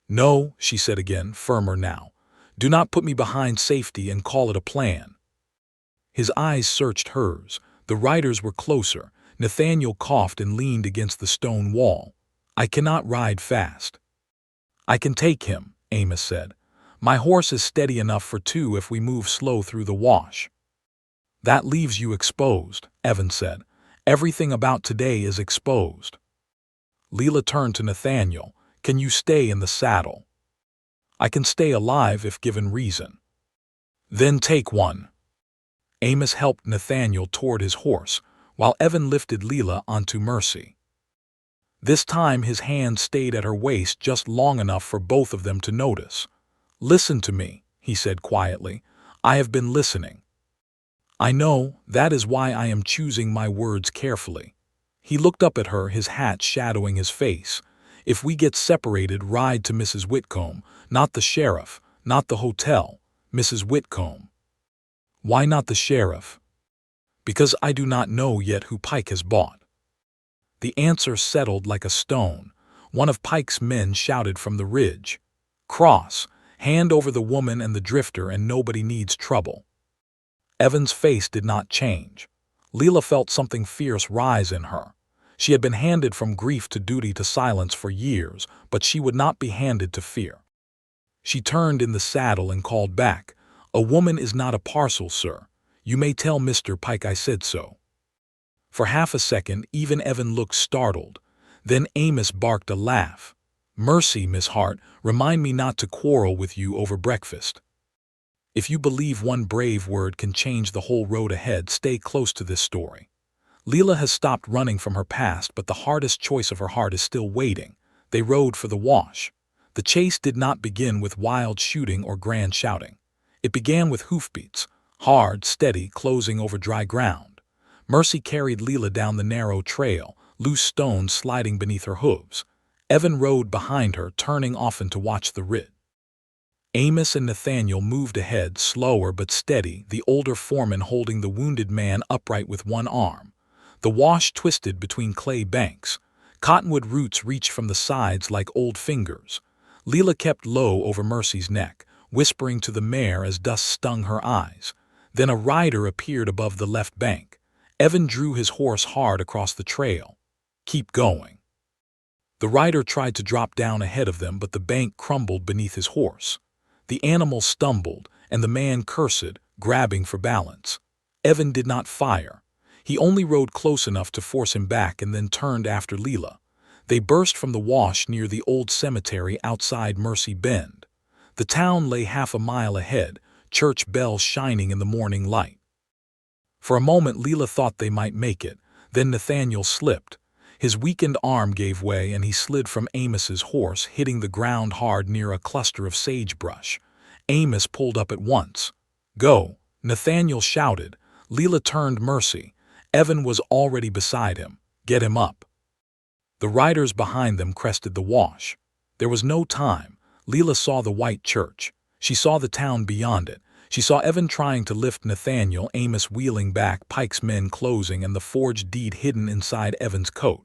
"No," she said again, firmer now. "Do not put me behind safety and call it a plan." His eyes searched hers. The riders were closer. Nathaniel coughed and leaned against the stone wall. "I cannot ride fast." "I can take him," Amos said. "My horse is steady enough for 2 if we move slow through the wash." "That leaves you exposed," Evan said. "Everything about today is exposed." Lila turned to Nathaniel. "Can you stay in the saddle?" "I can stay alive if given reason." "Then take one." Amos helped Nathaniel toward his horse, while Evan lifted Lila onto Mercy. This time his hand stayed at her waist just long enough for both of them to notice. "Listen to me," he said quietly. "I have been listening. I know, that is why I am choosing my words carefully." He looked up at her, his hat shadowing his face. "If we get separated, ride to Mrs. Whitcomb, not the sheriff, not the hotel, Mrs. Whitcomb." "Why not the sheriff?" "Because I do not know yet who Pike has bought." The answer settled like a stone. One of Pike's men shouted from the ridge. "Cross, hand over the woman and the drifter and nobody needs trouble." Evan's face did not change. Lila felt something fierce rise in her. She had been handed from grief to duty to silence for years, but she would not be handed to fear. She turned in the saddle and called back, "A woman is not a parcel, sir. You may tell Mr. Pike I said so." For half a second, even Evan looked startled. Then Amos barked a laugh. "Mercy, Miss Hart, remind me not to quarrel with you over breakfast. If you believe one brave word can change the whole road ahead, stay close to this story." Lila has stopped running from her past, but the hardest choice of her heart is still waiting. They rode for the wash. The chase did not begin with wild shooting or grand shouting. It began with hoofbeats, hard, steady, closing over dry ground. Mercy carried Lila down the narrow trail, loose stones sliding beneath her hooves. Evan rode behind her, turning often to watch the ridge. Amos and Nathaniel moved ahead, slower but steady, the older foreman holding the wounded man upright with one arm. The wash twisted between clay banks. Cottonwood roots reached from the sides like old fingers. Lila kept low over Mercy's neck, whispering to the mare as dust stung her eyes. Then a rider appeared above the left bank. Evan drew his horse hard across the trail. "Keep going." The rider tried to drop down ahead of them, but the bank crumbled beneath his horse. The animal stumbled, and the man cursed, grabbing for balance. Evan did not fire. He only rode close enough to force him back and then turned after Lila. They burst from the wash near the old cemetery outside Mercy Bend. The town lay half a mile ahead, church bells shining in the morning light. For a moment Lila thought they might make it. Then Nathaniel slipped. His weakened arm gave way and he slid from Amos's horse, hitting the ground hard near a cluster of sagebrush. Amos pulled up at once. "Go!" Nathaniel shouted. Lila turned Mercy. Evan was already beside him. "Get him up." The riders behind them crested the wash. There was no time. Lila saw the white church. She saw the town beyond it. She saw Evan trying to lift Nathaniel, Amos wheeling back, Pike's men closing, and the forged deed hidden inside Evan's coat.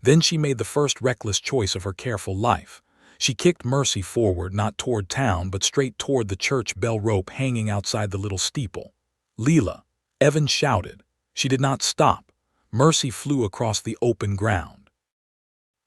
Then she made the first reckless choice of her careful life. She kicked Mercy forward, not toward town, but straight toward the church bell rope hanging outside the little steeple. "Lila!" Evan shouted. She did not stop. Mercy flew across the open ground.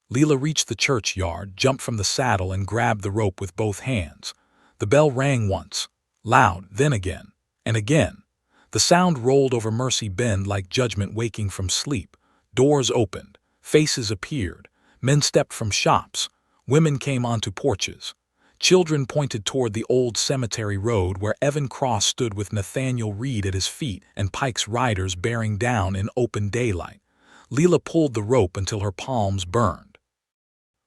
Lila reached the churchyard, jumped from the saddle, and grabbed the rope with both hands. The bell rang once, loud, then again, and again. The sound rolled over Mercy Bend like judgment waking from sleep. Doors opened. Faces appeared. Men stepped from shops. Women came onto porches. Children pointed toward the old cemetery road where Evan Cross stood with Nathaniel Reed at his feet and Pike's riders bearing down in open daylight. Lila pulled the rope until her palms burned.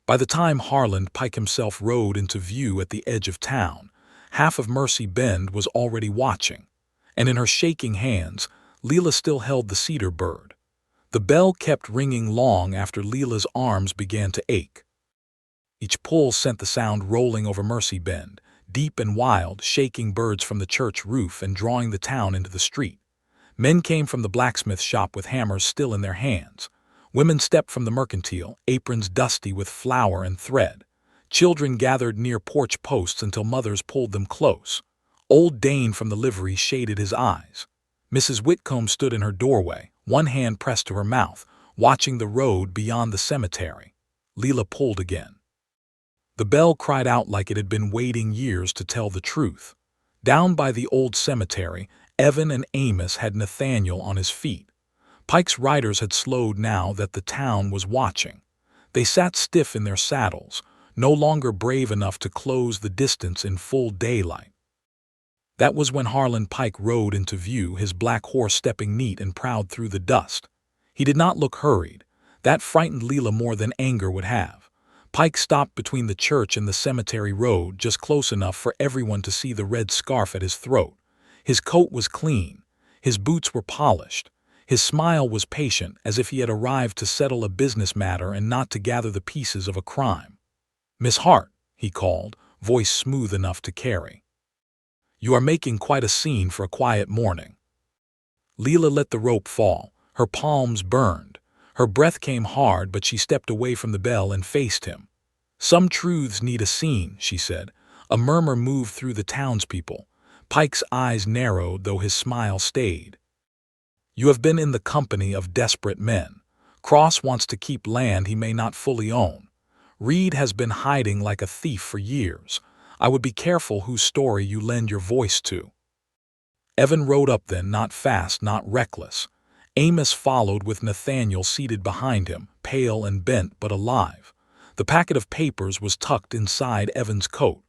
By the time Harland Pike himself rode into view at the edge of town, half of Mercy Bend was already watching, and in her shaking hands, Lila still held the cedar bird. The bell kept ringing long after Lila's arms began to ache. Each pull sent the sound rolling over Mercy Bend, deep and wild, shaking birds from the church roof and drawing the town into the street. Men came from the blacksmith shop with hammers still in their hands. Women stepped from the mercantile, aprons dusty with flour and thread. Children gathered near porch posts until mothers pulled them close. Old Dane from the livery shaded his eyes. Mrs. Whitcomb stood in her doorway, one hand pressed to her mouth, watching the road beyond the cemetery. Lila pulled again. The bell cried out like it had been waiting years to tell the truth. Down by the old cemetery, Evan and Amos had Nathaniel on his feet. Pike's riders had slowed now that the town was watching. They sat stiff in their saddles, no longer brave enough to close the distance in full daylight. That was when Harland Pike rode into view, his black horse stepping neat and proud through the dust. He did not look hurried. That frightened Lila more than anger would have. Pike stopped between the church and the cemetery road, just close enough for everyone to see the red scarf at his throat. His coat was clean. His boots were polished. His smile was patient, as if he had arrived to settle a business matter and not to gather the pieces of a crime. "Miss Hart," he called, voice smooth enough to carry. "You are making quite a scene for a quiet morning." Lila let the rope fall. Her palms burned. Her breath came hard, but she stepped away from the bell and faced him. "Some truths need a scene," she said. A murmur moved through the townspeople. Pike's eyes narrowed, though his smile stayed. "You have been in the company of desperate men. Cross wants to keep land he may not fully own. Reed has been hiding like a thief for years. I would be careful whose story you lend your voice to." Evan rode up then, not fast, not reckless. Amos followed with Nathaniel seated behind him, pale and bent but alive. The packet of papers was tucked inside Evan's coat.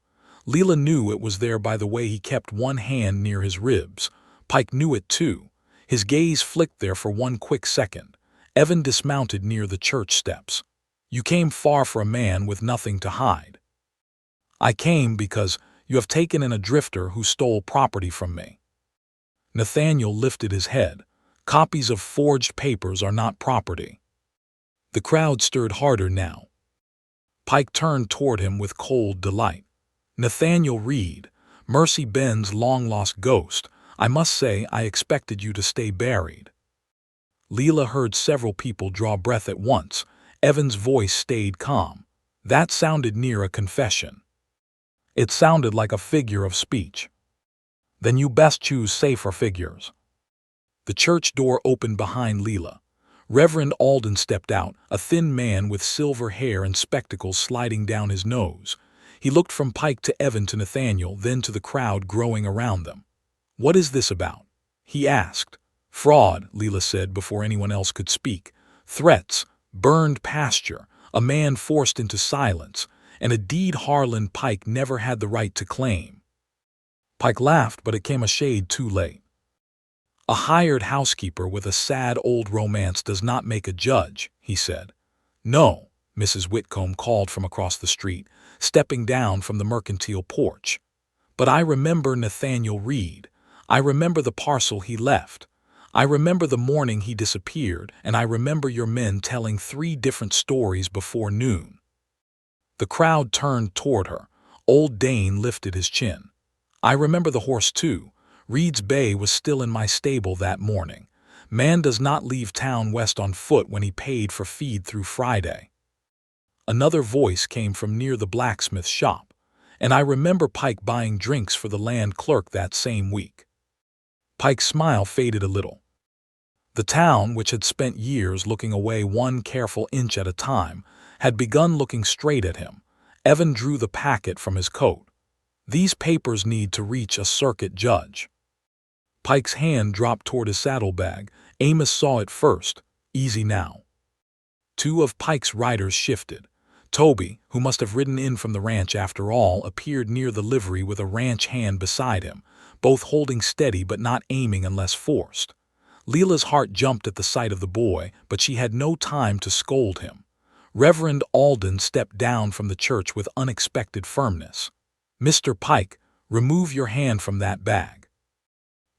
Lila knew it was there by the way he kept one hand near his ribs. Pike knew it too. His gaze flicked there for one quick second. Evan dismounted near the church steps. "You came far for a man with nothing to hide." "I came because you have taken in a drifter who stole property from me." Nathaniel lifted his head. "Copies of forged papers are not property." The crowd stirred harder now. Pike turned toward him with cold delight. "Nathaniel Reed, Mercy Bend's long-lost ghost, I must say I expected you to stay buried." Lila heard several people draw breath at once. Evan's voice stayed calm. "That sounded near a confession." "It sounded like a figure of speech." "Then you best choose safer figures." The church door opened behind Lila. Reverend Alden stepped out, a thin man with silver hair and spectacles sliding down his nose. He looked from Pike to Evan to Nathaniel, then to the crowd growing around them. "What is this about?" he asked. "Fraud," Lila said before anyone else could speak. "Threats, burned pasture, a man forced into silence, and a deed Harland Pike never had the right to claim." Pike laughed, but it came a shade too late. "A hired housekeeper with a sad old romance does not make a judge," he said. "No," Mrs. Whitcomb called from across the street, stepping down from the mercantile porch. "But I remember Nathaniel Reed. I remember the parcel he left. I remember the morning he disappeared, and I remember your men telling 3 different stories before noon." The crowd turned toward her. Old Dane lifted his chin. "I remember the horse too. Reed's bay was still in my stable that morning. Man does not leave town west on foot when he paid for feed through Friday." Another voice came from near the blacksmith shop. "And I remember Pike buying drinks for the land clerk that same week." Pike's smile faded a little. The town, which had spent years looking away one careful inch at a time, had begun looking straight at him. Evan drew the packet from his coat. "These papers need to reach a circuit judge." Pike's hand dropped toward his saddlebag. Amos saw it first. "Easy now." Two of Pike's riders shifted. Toby, who must have ridden in from the ranch after all, appeared near the livery with a ranch hand beside him, both holding steady but not aiming unless forced. Lila's heart jumped at the sight of the boy, but she had no time to scold him. Reverend Alden stepped down from the church with unexpected firmness. "Mr. Pike, remove your hand from that bag."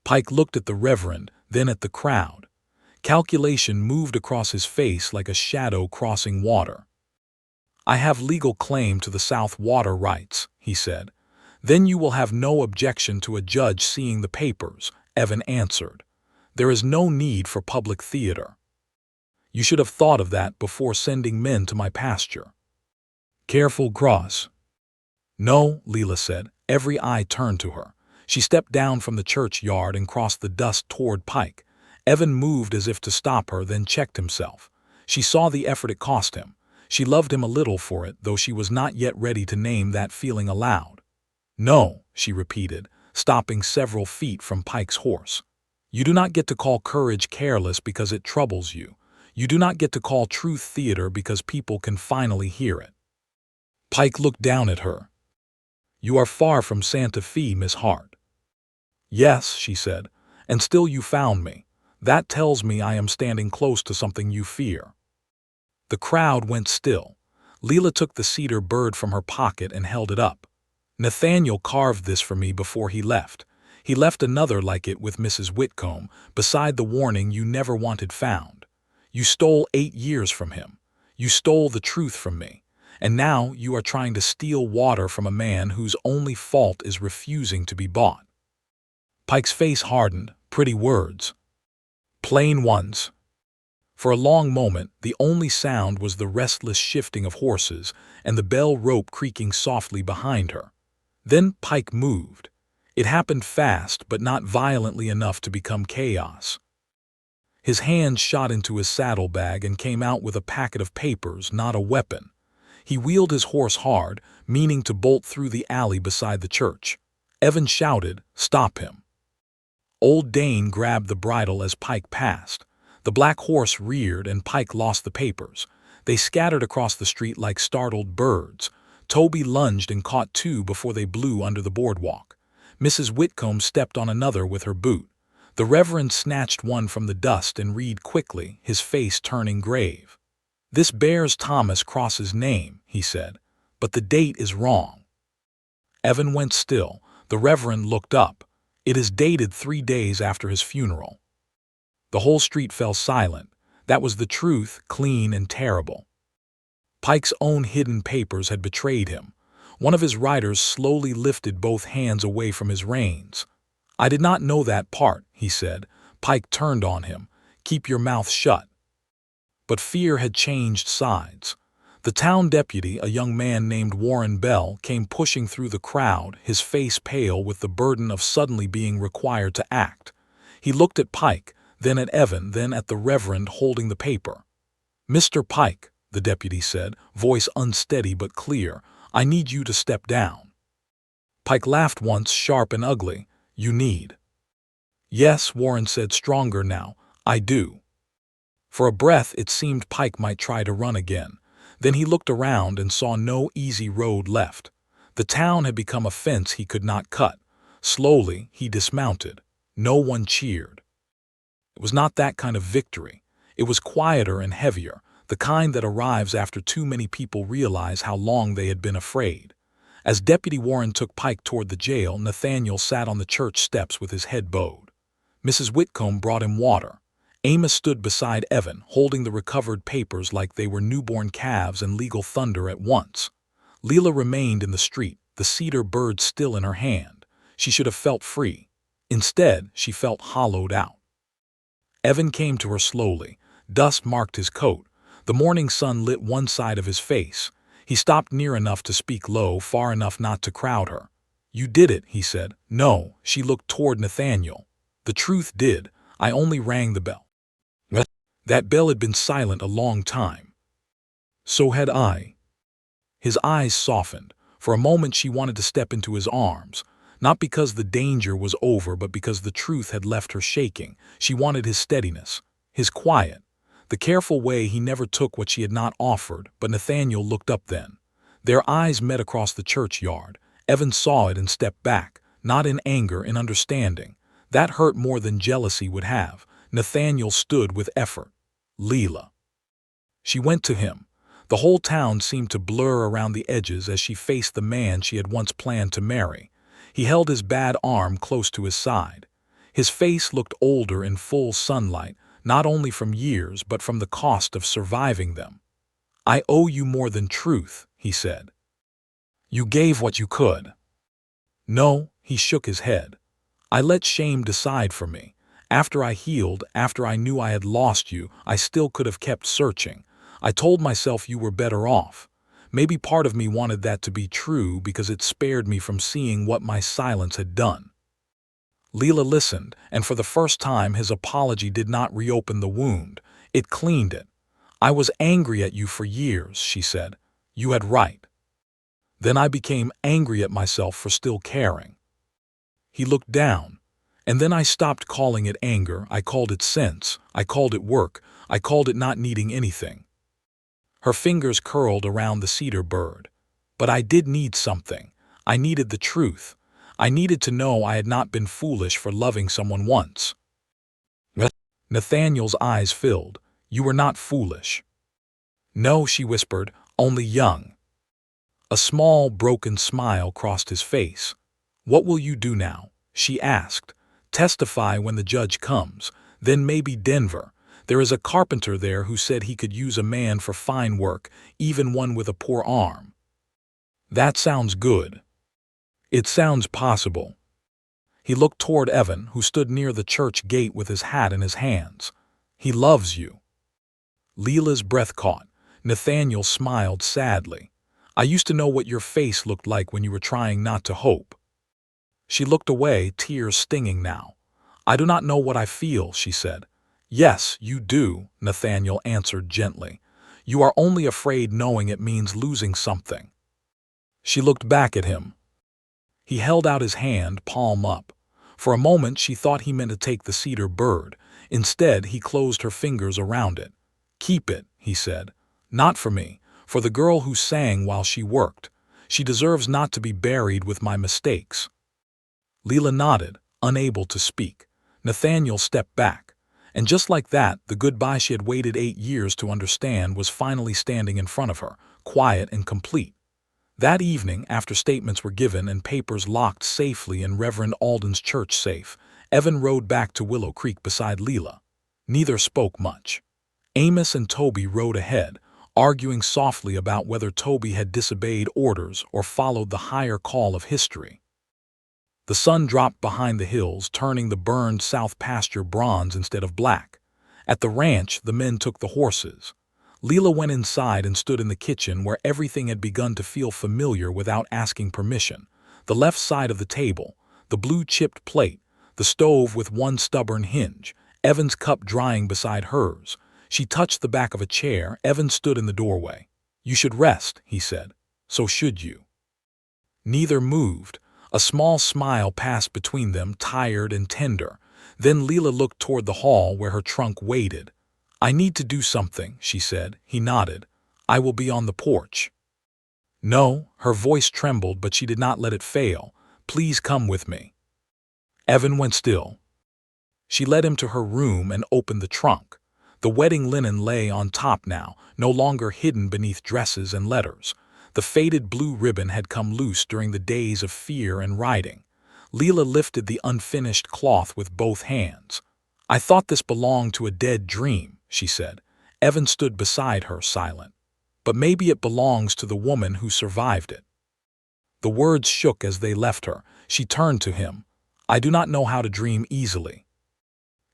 Pike looked at the Reverend, then at the crowd. Calculation moved across his face like a shadow crossing water. "I have legal claim to the South water rights," he said. "Then you will have no objection to a judge seeing the papers," Evan answered. "There is no need for public theater. You should have thought of that before sending men to my pasture." "Careful cross." "No," Lila said. Every eye turned to her. She stepped down from the churchyard and crossed the dust toward Pike. Evan moved as if to stop her, then checked himself. She saw the effort it cost him. She loved him a little for it, though she was not yet ready to name that feeling aloud. "No," she repeated, stopping several feet from Pike's horse. "You do not get to call courage careless because it troubles you. You do not get to call truth theater because people can finally hear it." Pike looked down at her. "You are far from Santa Fe, Miss Hart." "Yes," she said, "and still you found me. That tells me I am standing close to something you fear." The crowd went still. Lila took the cedar bird from her pocket and held it up. "Nathaniel carved this for me before he left. He left another like it with Mrs. Whitcomb, beside the warning you never wanted found. You stole 8 years from him. You stole the truth from me. And now you are trying to steal water from a man whose only fault is refusing to be bought." Pike's face hardened. Pretty words. Plain ones. For a long moment, the only sound was the restless shifting of horses and the bell rope creaking softly behind her. Then Pike moved. It happened fast, but not violently enough to become chaos. His hand shot into his saddlebag and came out with a packet of papers, not a weapon. He wheeled his horse hard, meaning to bolt through the alley beside the church. Evan shouted, "Stop him." Old Dane grabbed the bridle as Pike passed. The black horse reared and Pike lost the papers. They scattered across the street like startled birds. Toby lunged and caught 2 before they blew under the boardwalk. Mrs. Whitcomb stepped on another with her boot. The Reverend snatched one from the dust and read quickly, his face turning grave. "This bears Thomas Cross's name," he said, "but the date is wrong." Evan went still. The Reverend looked up. "It is dated 3 days after his funeral." The whole street fell silent. That was the truth, clean and terrible. Pike's own hidden papers had betrayed him. One of his riders slowly lifted both hands away from his reins. "I did not know that part," he said. Pike turned on him. "Keep your mouth shut." But fear had changed sides. The town deputy, a young man named Warren Bell, came pushing through the crowd, his face pale with the burden of suddenly being required to act. He looked at Pike, then at Evan, then at the Reverend holding the paper. "Mr. Pike," the deputy said, voice unsteady but clear, "I need you to step down." Pike laughed once, sharp and ugly. "You need?" "Yes," Warren said, stronger now. "I do." For a breath it seemed Pike might try to run again. Then he looked around and saw no easy road left. The town had become a fence he could not cut. Slowly he dismounted. No one cheered. It was not that kind of victory. It was quieter and heavier, the kind that arrives after too many people realize how long they had been afraid. As Deputy Warren took Pike toward the jail, Nathaniel sat on the church steps with his head bowed. Mrs. Whitcomb brought him water. Amos stood beside Evan, holding the recovered papers like they were newborn calves and legal thunder at once. Lila remained in the street, the cedar bird still in her hand. She should have felt free. Instead, she felt hollowed out. Evan came to her slowly. Dust marked his coat. The morning sun lit one side of his face. He stopped near enough to speak low, far enough not to crowd her. "You did it," he said. "No," she looked toward Nathaniel. "The truth did. I only rang the bell." That bell had been silent a long time. "So had I." His eyes softened. For a moment she wanted to step into his arms. Not because the danger was over, but because the truth had left her shaking. She wanted his steadiness, his quiet. The careful way he never took what she had not offered, but Nathaniel looked up then. Their eyes met across the churchyard. Evan saw it and stepped back, not in anger, in understanding. That hurt more than jealousy would have. Nathaniel stood with effort. Lila. She went to him. The whole town seemed to blur around the edges as she faced the man she had once planned to marry. He held his bad arm close to his side. His face looked older in full sunlight, not only from years but from the cost of surviving them. "I owe you more than truth," he said. "You gave what you could." "No," he shook his head. "I let shame decide for me. After I healed, after I knew I had lost you, I still could have kept searching. I told myself you were better off. Maybe part of me wanted that to be true because it spared me from seeing what my silence had done." Lila listened, and for the first time his apology did not reopen the wound. It cleaned it. "I was angry at you for years," she said. "You had right. Then I became angry at myself for still caring." He looked down. "And then I stopped calling it anger. I called it sense. I called it work. I called it not needing anything." Her fingers curled around the cedar bird. "But I did need something. I needed the truth. I needed to know I had not been foolish for loving someone once." Nathaniel's eyes filled. "You were not foolish." "No," she whispered, "only young." A small, broken smile crossed his face. "What will you do now?" she asked. "Testify when the judge comes. Then maybe Denver. There is a carpenter there who said he could use a man for fine work, even one with a poor arm." "That sounds good." "It sounds possible." He looked toward Evan, who stood near the church gate with his hat in his hands. "He loves you." Lila's breath caught. Nathaniel smiled sadly. "I used to know what your face looked like when you were trying not to hope." She looked away, tears stinging now. "I do not know what I feel," she said. "Yes, you do," Nathaniel answered gently. "You are only afraid knowing it means losing something." She looked back at him. He held out his hand, palm up. For a moment she thought he meant to take the cedar bird. Instead, he closed her fingers around it. "Keep it," he said. "Not for me, for the girl who sang while she worked. She deserves not to be buried with my mistakes." Lila nodded, unable to speak. Nathaniel stepped back. And just like that, the goodbye she had waited 8 years to understand was finally standing in front of her, quiet and complete. That evening, after statements were given and papers locked safely in Reverend Alden's church safe, Evan rode back to Willow Creek beside Lila. Neither spoke much. Amos and Toby rode ahead, arguing softly about whether Toby had disobeyed orders or followed the higher call of history. The sun dropped behind the hills, turning the burned south pasture bronze instead of black. At the ranch, the men took the horses. Lila went inside and stood in the kitchen where everything had begun to feel familiar without asking permission. The left side of the table, the blue chipped plate, the stove with one stubborn hinge, Evan's cup drying beside hers. She touched the back of a chair. Evan stood in the doorway. "You should rest," he said. "So should you." Neither moved. A small smile passed between them, tired and tender. Then Lila looked toward the hall where her trunk waited. "I need to do something," she said. He nodded. "I will be on the porch." "No," her voice trembled, but she did not let it fail. "Please come with me." Evan went still. She led him to her room and opened the trunk. The wedding linen lay on top now, no longer hidden beneath dresses and letters. The faded blue ribbon had come loose during the days of fear and riding. Lila lifted the unfinished cloth with both hands. "I thought this belonged to a dead dream," she said. Evan stood beside her, silent. "But maybe it belongs to the woman who survived it." The words shook as they left her. She turned to him. "I do not know how to dream easily."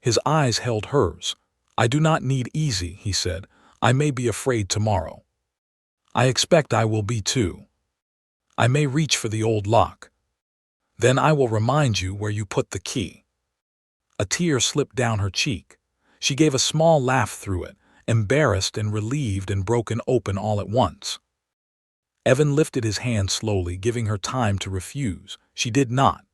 His eyes held hers. "I do not need easy," he said. "I may be afraid tomorrow. I expect I will be too. I may reach for the old lock. Then I will remind you where you put the key." A tear slipped down her cheek. She gave a small laugh through it, embarrassed and relieved and broken open all at once. Evan lifted his hand slowly, giving her time to refuse. She did not.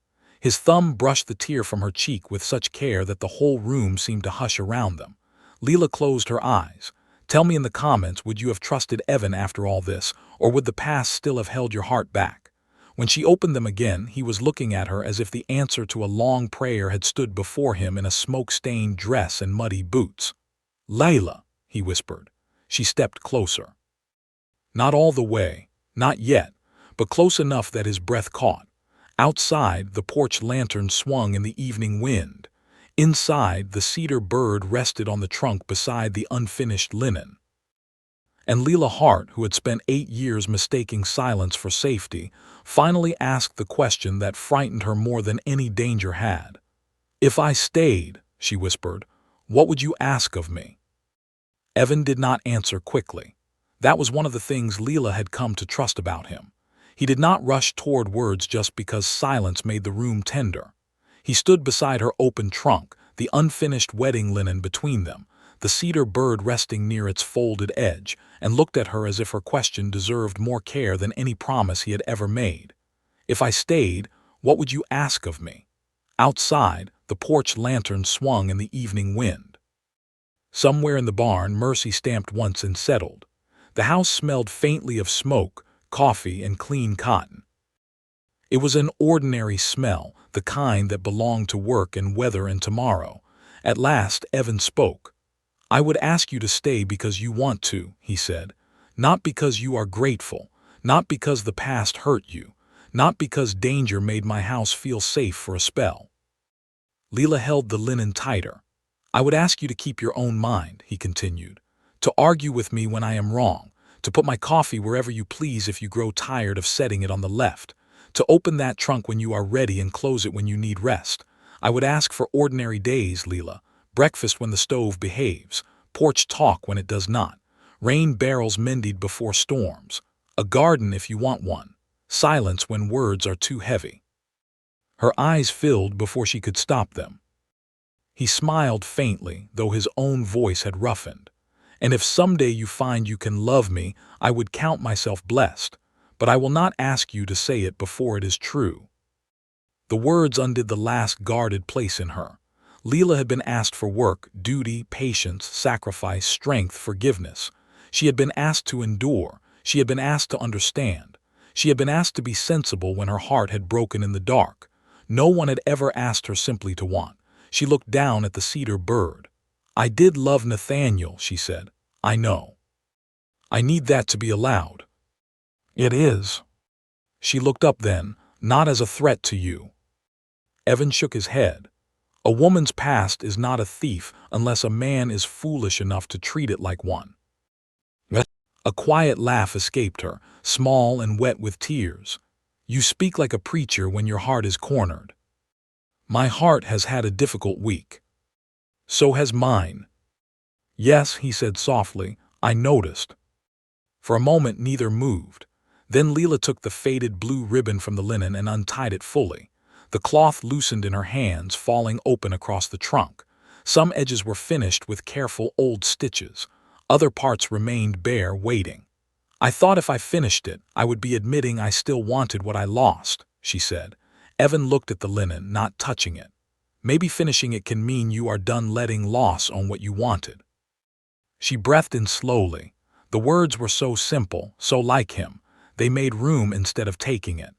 His thumb brushed the tear from her cheek with such care that the whole room seemed to hush around them. Lila closed her eyes. Tell me in the comments, would you have trusted Evan after all this, or would the past still have held your heart back? When she opened them again, he was looking at her as if the answer to a long prayer had stood before him in a smoke-stained dress and muddy boots. "Lila," he whispered. She stepped closer. Not all the way, not yet, but close enough that his breath caught. Outside, the porch lantern swung in the evening wind. Inside, the cedar bird rested on the trunk beside the unfinished linen. And Lila Hart, who had spent 8 years mistaking silence for safety, finally asked the question that frightened her more than any danger had. "If I stayed," she whispered, "what would you ask of me?" Evan did not answer quickly. That was one of the things Lila had come to trust about him. He did not rush toward words just because silence made the room tender. He stood beside her open trunk, the unfinished wedding linen between them, the cedar bird resting near its folded edge, and looked at her as if her question deserved more care than any promise he had ever made. "If I stayed, what would you ask of me?" Outside, the porch lantern swung in the evening wind. Somewhere in the barn, Mercy stamped once and settled. The house smelled faintly of smoke, coffee, and clean cotton. It was an ordinary smell, the kind that belonged to work and weather and tomorrow. At last, Evan spoke. "I would ask you to stay because you want to," he said. "Not because you are grateful, not because the past hurt you, not because danger made my house feel safe for a spell." Lila held the linen tighter. "I would ask you to keep your own mind," he continued. "To argue with me when I am wrong, to put my coffee wherever you please if you grow tired of setting it on the left, to open that trunk when you are ready and close it when you need rest. I would ask for ordinary days, Lila, breakfast when the stove behaves, porch talk when it does not, rain barrels mended before storms, a garden if you want one, silence when words are too heavy." Her eyes filled before she could stop them. He smiled faintly, though his own voice had roughened. "And if someday you find you can love me, I would count myself blessed. But I will not ask you to say it before it is true." The words undid the last guarded place in her. Lila had been asked for work, duty, patience, sacrifice, strength, forgiveness. She had been asked to endure. She had been asked to understand. She had been asked to be sensible when her heart had broken in the dark. No one had ever asked her simply to want. She looked down at the cedar bird. "I did love Nathaniel," she said. "I know. I need that to be allowed." "It is." She looked up then, "Not as a threat to you." Evan shook his head. "A woman's past is not a thief unless a man is foolish enough to treat it like one." A quiet laugh escaped her, small and wet with tears. "You speak like a preacher when your heart is cornered." "My heart has had a difficult week." "So has mine." "Yes," he said softly, "I noticed." For a moment neither moved. Then Lila took the faded blue ribbon from the linen and untied it fully. The cloth loosened in her hands, falling open across the trunk. Some edges were finished with careful old stitches. Other parts remained bare, waiting. "I thought if I finished it, I would be admitting I still wanted what I lost," she said. Evan looked at the linen, not touching it. "Maybe finishing it can mean you are done letting loss on what you wanted." She breathed in slowly. The words were so simple, so like him. They made room instead of taking it.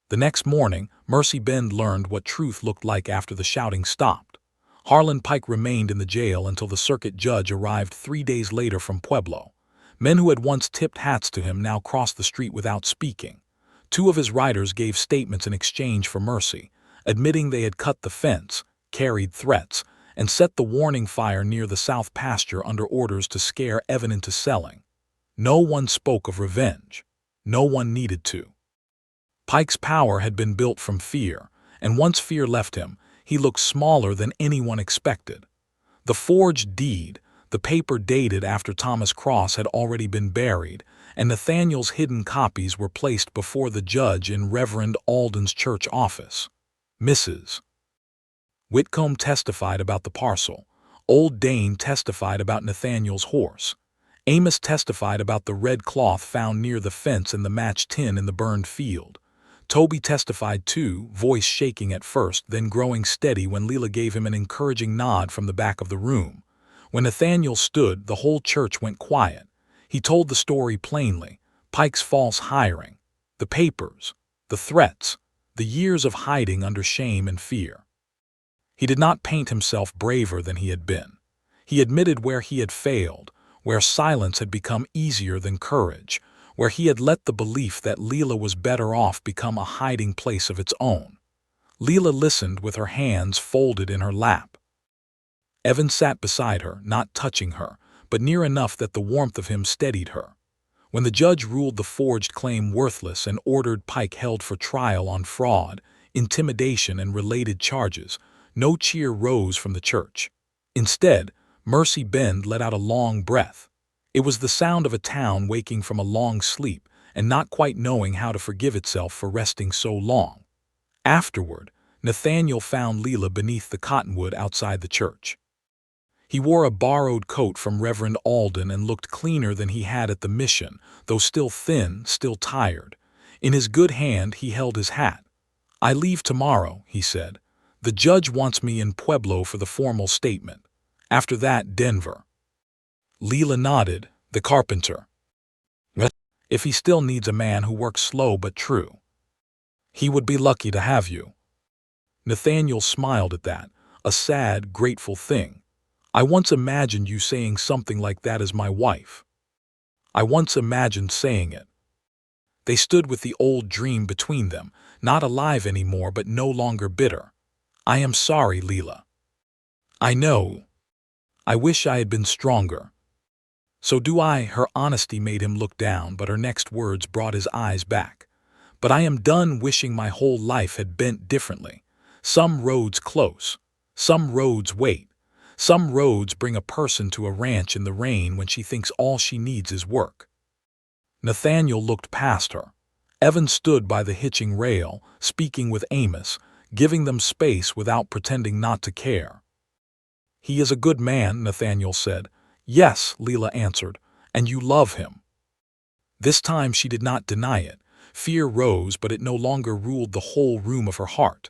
The next morning, Mercy Bend learned what truth looked like after the shouting stopped. Harlan Pike remained in the jail until the circuit judge arrived 3 days later from Pueblo. Men who had once tipped hats to him now crossed the street without speaking. 2 of his riders gave statements in exchange for mercy, admitting they had cut the fence, carried threats, and set the warning fire near the south pasture under orders to scare Evan into selling. No one spoke of revenge. No one needed to. Pike's power had been built from fear, and once fear left him, he looked smaller than anyone expected. The forged deed, the paper dated after Thomas Cross had already been buried, and Nathaniel's hidden copies were placed before the judge in Reverend Alden's church office. Mrs. Whitcomb testified about the parcel. Old Dane testified about Nathaniel's horse. Amos testified about the red cloth found near the fence and the match tin in the burned field. Toby testified too, voice shaking at first, then growing steady when Lila gave him an encouraging nod from the back of the room. When Nathaniel stood, the whole church went quiet. He told the story plainly: Pike's false hiring, the papers, the threats, the years of hiding under shame and fear. He did not paint himself braver than he had been. He admitted where he had failed, where silence had become easier than courage, where he had let the belief that Lila was better off become a hiding place of its own. Lila listened with her hands folded in her lap. Evan sat beside her, not touching her, but near enough that the warmth of him steadied her. When the judge ruled the forged claim worthless and ordered Pike held for trial on fraud, intimidation, and related charges, no cheer rose from the church. Instead, Mercy Bend let out a long breath. It was the sound of a town waking from a long sleep and not quite knowing how to forgive itself for resting so long. Afterward, Nathaniel found Lila beneath the cottonwood outside the church. He wore a borrowed coat from Reverend Alden and looked cleaner than he had at the mission, though still thin, still tired. In his good hand he held his hat. "I leave tomorrow," he said. "The judge wants me in Pueblo for the formal statement. After that, Denver." Lila nodded. "The carpenter." "If he still needs a man who works slow but true." "He would be lucky to have you." Nathaniel smiled at that, a sad, grateful thing. "I once imagined you saying something like that as my wife. I once imagined saying it." They stood with the old dream between them, not alive anymore but no longer bitter. "I am sorry, Lila." "I know. I wish I had been stronger." "So do I." Her honesty made him look down, but her next words brought his eyes back. "But I am done wishing my whole life had bent differently. Some roads close. Some roads wait. Some roads bring a person to a ranch in the rain when she thinks all she needs is work." Nathaniel looked past her. Evan stood by the hitching rail, speaking with Amos, giving them space without pretending not to care. "He is a good man," Nathaniel said. "Yes," Lila answered, "and you love him." This time she did not deny it. Fear rose, but it no longer ruled the whole room of her heart.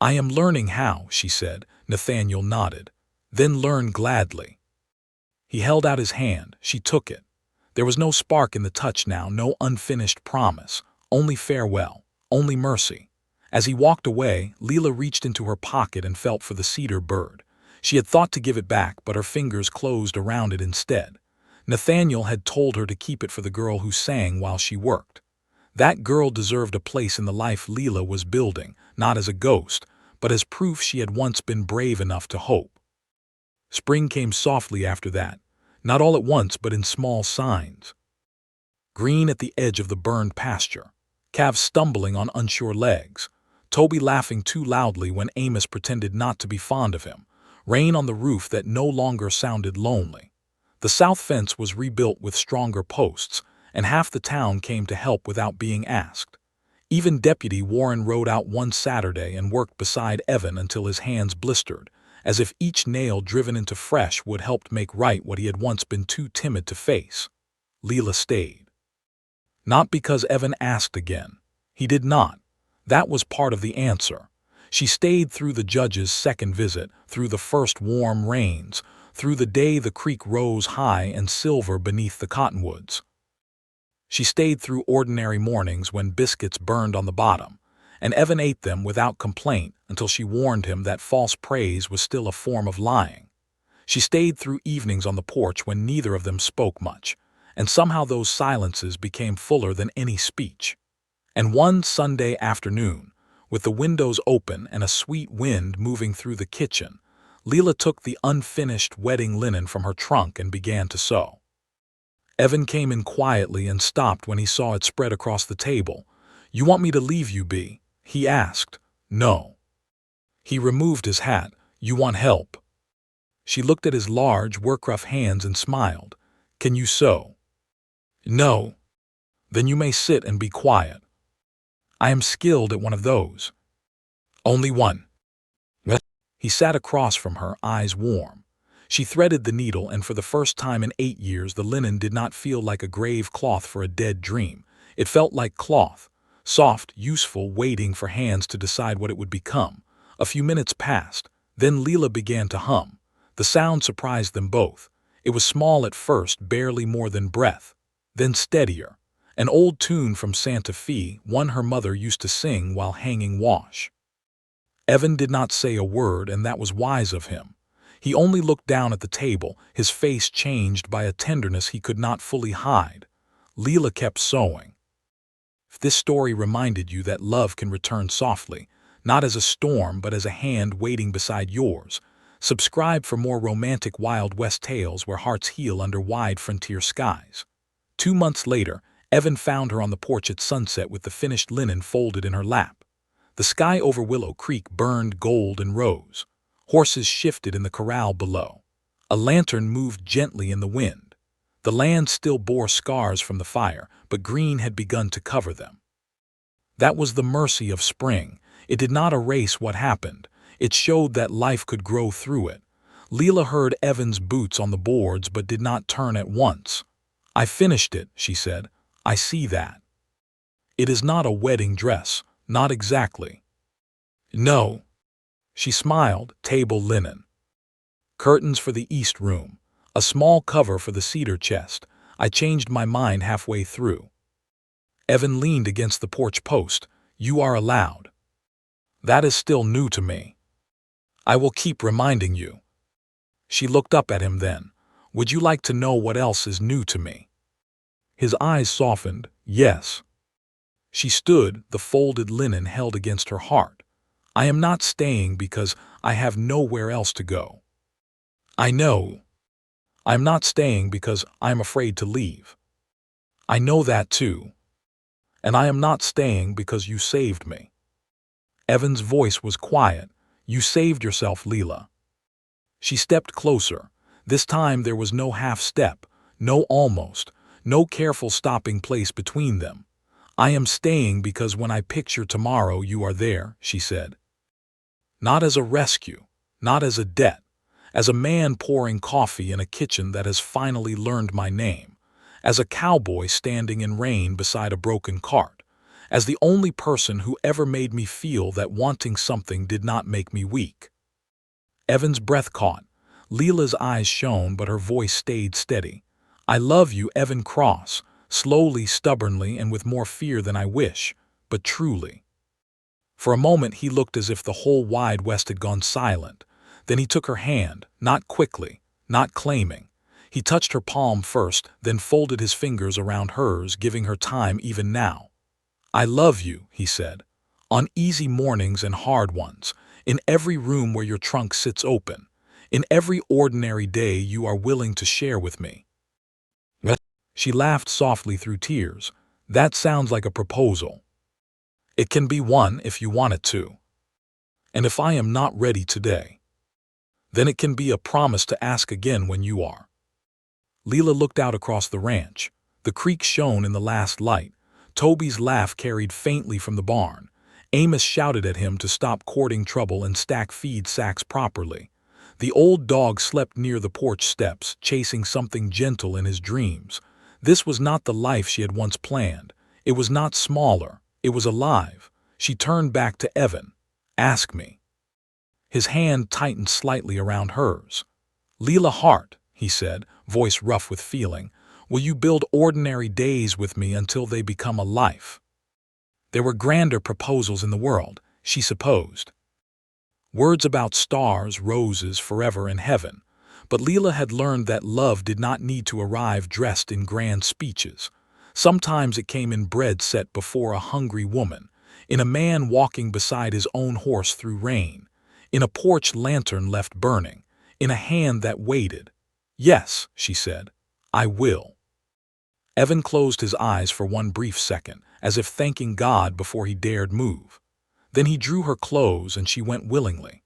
"I am learning how," she said. Nathaniel nodded. "Then learn gladly." He held out his hand. She took it. There was no spark in the touch now, no unfinished promise, only farewell, only mercy. As he walked away, Lila reached into her pocket and felt for the cedar bird. She had thought to give it back, but her fingers closed around it instead. Nathaniel had told her to keep it for the girl who sang while she worked. That girl deserved a place in the life Lila was building, not as a ghost, but as proof she had once been brave enough to hope. Spring came softly after that, not all at once but in small signs. Green at the edge of the burned pasture, calves stumbling on unsure legs, Toby laughing too loudly when Amos pretended not to be fond of him, rain on the roof that no longer sounded lonely. The south fence was rebuilt with stronger posts, and half the town came to help without being asked. Even Deputy Warren rode out one Saturday and worked beside Evan until his hands blistered, as if each nail driven into fresh wood helped make right what he had once been too timid to face. Lila stayed. Not because Evan asked again. He did not. That was part of the answer. She stayed through the judge's second visit, through the first warm rains, through the day the creek rose high and silver beneath the cottonwoods. She stayed through ordinary mornings when biscuits burned on the bottom, and Evan ate them without complaint until she warned him that false praise was still a form of lying. She stayed through evenings on the porch when neither of them spoke much, and somehow those silences became fuller than any speech. And one Sunday afternoon, with the windows open and a sweet wind moving through the kitchen, Lila took the unfinished wedding linen from her trunk and began to sew. Evan came in quietly and stopped when he saw it spread across the table. "You want me to leave you be?" he asked. "No." He removed his hat. "You want help?" She looked at his large, work-rough hands and smiled. "Can you sew?" "No." "Then you may sit and be quiet." "I am skilled at one of those." "Only one." He sat across from her, eyes warm. She threaded the needle, and for the first time in 8 years the linen did not feel like a grave cloth for a dead dream. It felt like cloth, soft, useful, waiting for hands to decide what it would become. A few minutes passed. Then Lila began to hum. The sound surprised them both. It was small at first, barely more than breath, then steadier. An old tune from Santa Fe, one her mother used to sing while hanging wash. Evan did not say a word, and that was wise of him. He only looked down at the table, his face changed by a tenderness he could not fully hide. Lila kept sewing. If this story reminded you that love can return softly, not as a storm but as a hand waiting beside yours, subscribe for more romantic Wild West tales where hearts heal under wide frontier skies. 2 months later, Evan found her on the porch at sunset with the finished linen folded in her lap. The sky over Willow Creek burned gold and rose. Horses shifted in the corral below. A lantern moved gently in the wind. The land still bore scars from the fire, but green had begun to cover them. That was the mercy of spring. It did not erase what happened. It showed that life could grow through it. Lila heard Evan's boots on the boards but did not turn at once. "I finished it," she said. "I see that. It is not a wedding dress, not exactly." "No." She smiled. "Table linen. Curtains for the east room. A small cover for the cedar chest. I changed my mind halfway through." Evan leaned against the porch post. "You are allowed." "That is still new to me." "I will keep reminding you." She looked up at him then. "Would you like to know what else is new to me?" His eyes softened. "Yes." She stood, the folded linen held against her heart. "I am not staying because I have nowhere else to go." "I know." "I am not staying because I am afraid to leave." "I know that too." "And I am not staying because you saved me." Evan's voice was quiet. "You saved yourself, Lila." She stepped closer. This time there was no half step, no almost, no careful stopping place between them. "I am staying because when I picture tomorrow you are there," she said. "Not as a rescue, not as a debt, as a man pouring coffee in a kitchen that has finally learned my name, as a cowboy standing in rain beside a broken cart, as the only person who ever made me feel that wanting something did not make me weak." Evan's breath caught. Lila's eyes shone, but her voice stayed steady. "I love you, Evan Cross, slowly, stubbornly, and with more fear than I wish, but truly." For a moment he looked as if the whole wide West had gone silent. Then he took her hand, not quickly, not claiming. He touched her palm first, then folded his fingers around hers, giving her time even now. "I love you," he said, "on easy mornings and hard ones, in every room where your trunk sits open, in every ordinary day you are willing to share with me." She laughed softly through tears. "That sounds like a proposal." "It can be one if you want it to. And if I am not ready today, then it can be a promise to ask again when you are." Lila looked out across the ranch. The creek shone in the last light. Toby's laugh carried faintly from the barn. Amos shouted at him to stop courting trouble and stack feed sacks properly. The old dog slept near the porch steps, chasing something gentle in his dreams. This was not the life she had once planned. It was not smaller. It was alive. She turned back to Evan. "Ask me." His hand tightened slightly around hers. "Lila Hart," he said, voice rough with feeling, "will you build ordinary days with me until they become a life?" There were grander proposals in the world, she supposed. Words about stars, roses, forever, and heaven. But Lila had learned that love did not need to arrive dressed in grand speeches. Sometimes it came in bread set before a hungry woman, in a man walking beside his own horse through rain, in a porch lantern left burning, in a hand that waited. "Yes," she said, "I will." Evan closed his eyes for one brief second, as if thanking God before he dared move. Then he drew her close and she went willingly.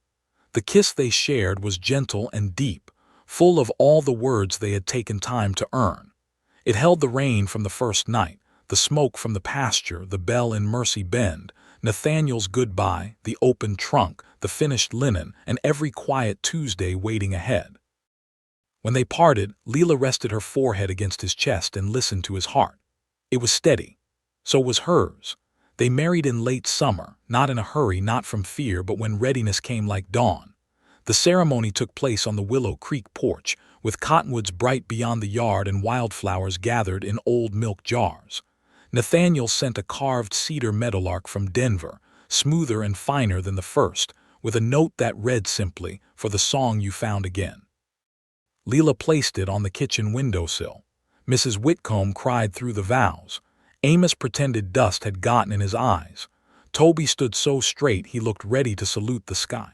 The kiss they shared was gentle and deep, full of all the words they had taken time to earn. It held the rain from the first night, the smoke from the pasture, the bell in Mercy Bend, Nathaniel's goodbye, the open trunk, the finished linen, and every quiet Tuesday waiting ahead. When they parted, Lila rested her forehead against his chest and listened to his heart. It was steady. So was hers. They married in late summer, not in a hurry, not from fear, but when readiness came like dawn. The ceremony took place on the Willow Creek porch, with cottonwoods bright beyond the yard and wildflowers gathered in old milk jars. Nathaniel sent a carved cedar meadowlark from Denver, smoother and finer than the first, with a note that read simply, "For the song you found again." Lila placed it on the kitchen windowsill. Mrs. Whitcomb cried through the vows. Amos pretended dust had gotten in his eyes. Toby stood so straight he looked ready to salute the sky.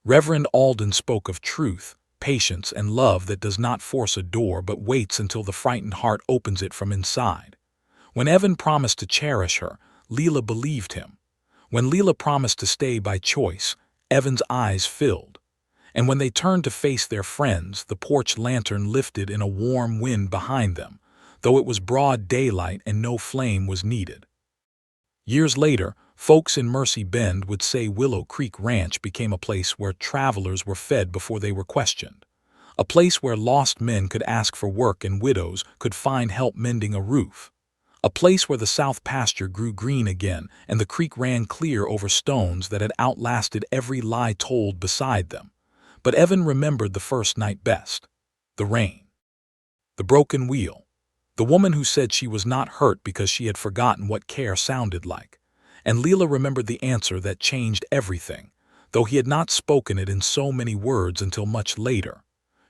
Reverend Alden spoke of truth, patience, and love that does not force a door but waits until the frightened heart opens it from inside. When Evan promised to cherish her, Lila believed him. When Lila promised to stay by choice, Evan's eyes filled. And when they turned to face their friends, the porch lantern lifted in a warm wind behind them, though it was broad daylight and no flame was needed. Years later, folks in Mercy Bend would say Willow Creek Ranch became a place where travelers were fed before they were questioned. A place where lost men could ask for work and widows could find help mending a roof. A place where the south pasture grew green again and the creek ran clear over stones that had outlasted every lie told beside them. But Evan remembered the first night best. The rain. The broken wheel. The woman who said she was not hurt because she had forgotten what care sounded like. And Lila remembered the answer that changed everything, though he had not spoken it in so many words until much later.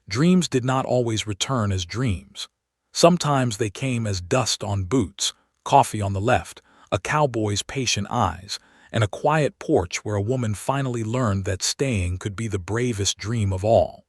Dreams did not always return as dreams. Sometimes they came as dust on boots, coffee on the left, a cowboy's patient eyes, and a quiet porch where a woman finally learned that staying could be the bravest dream of all.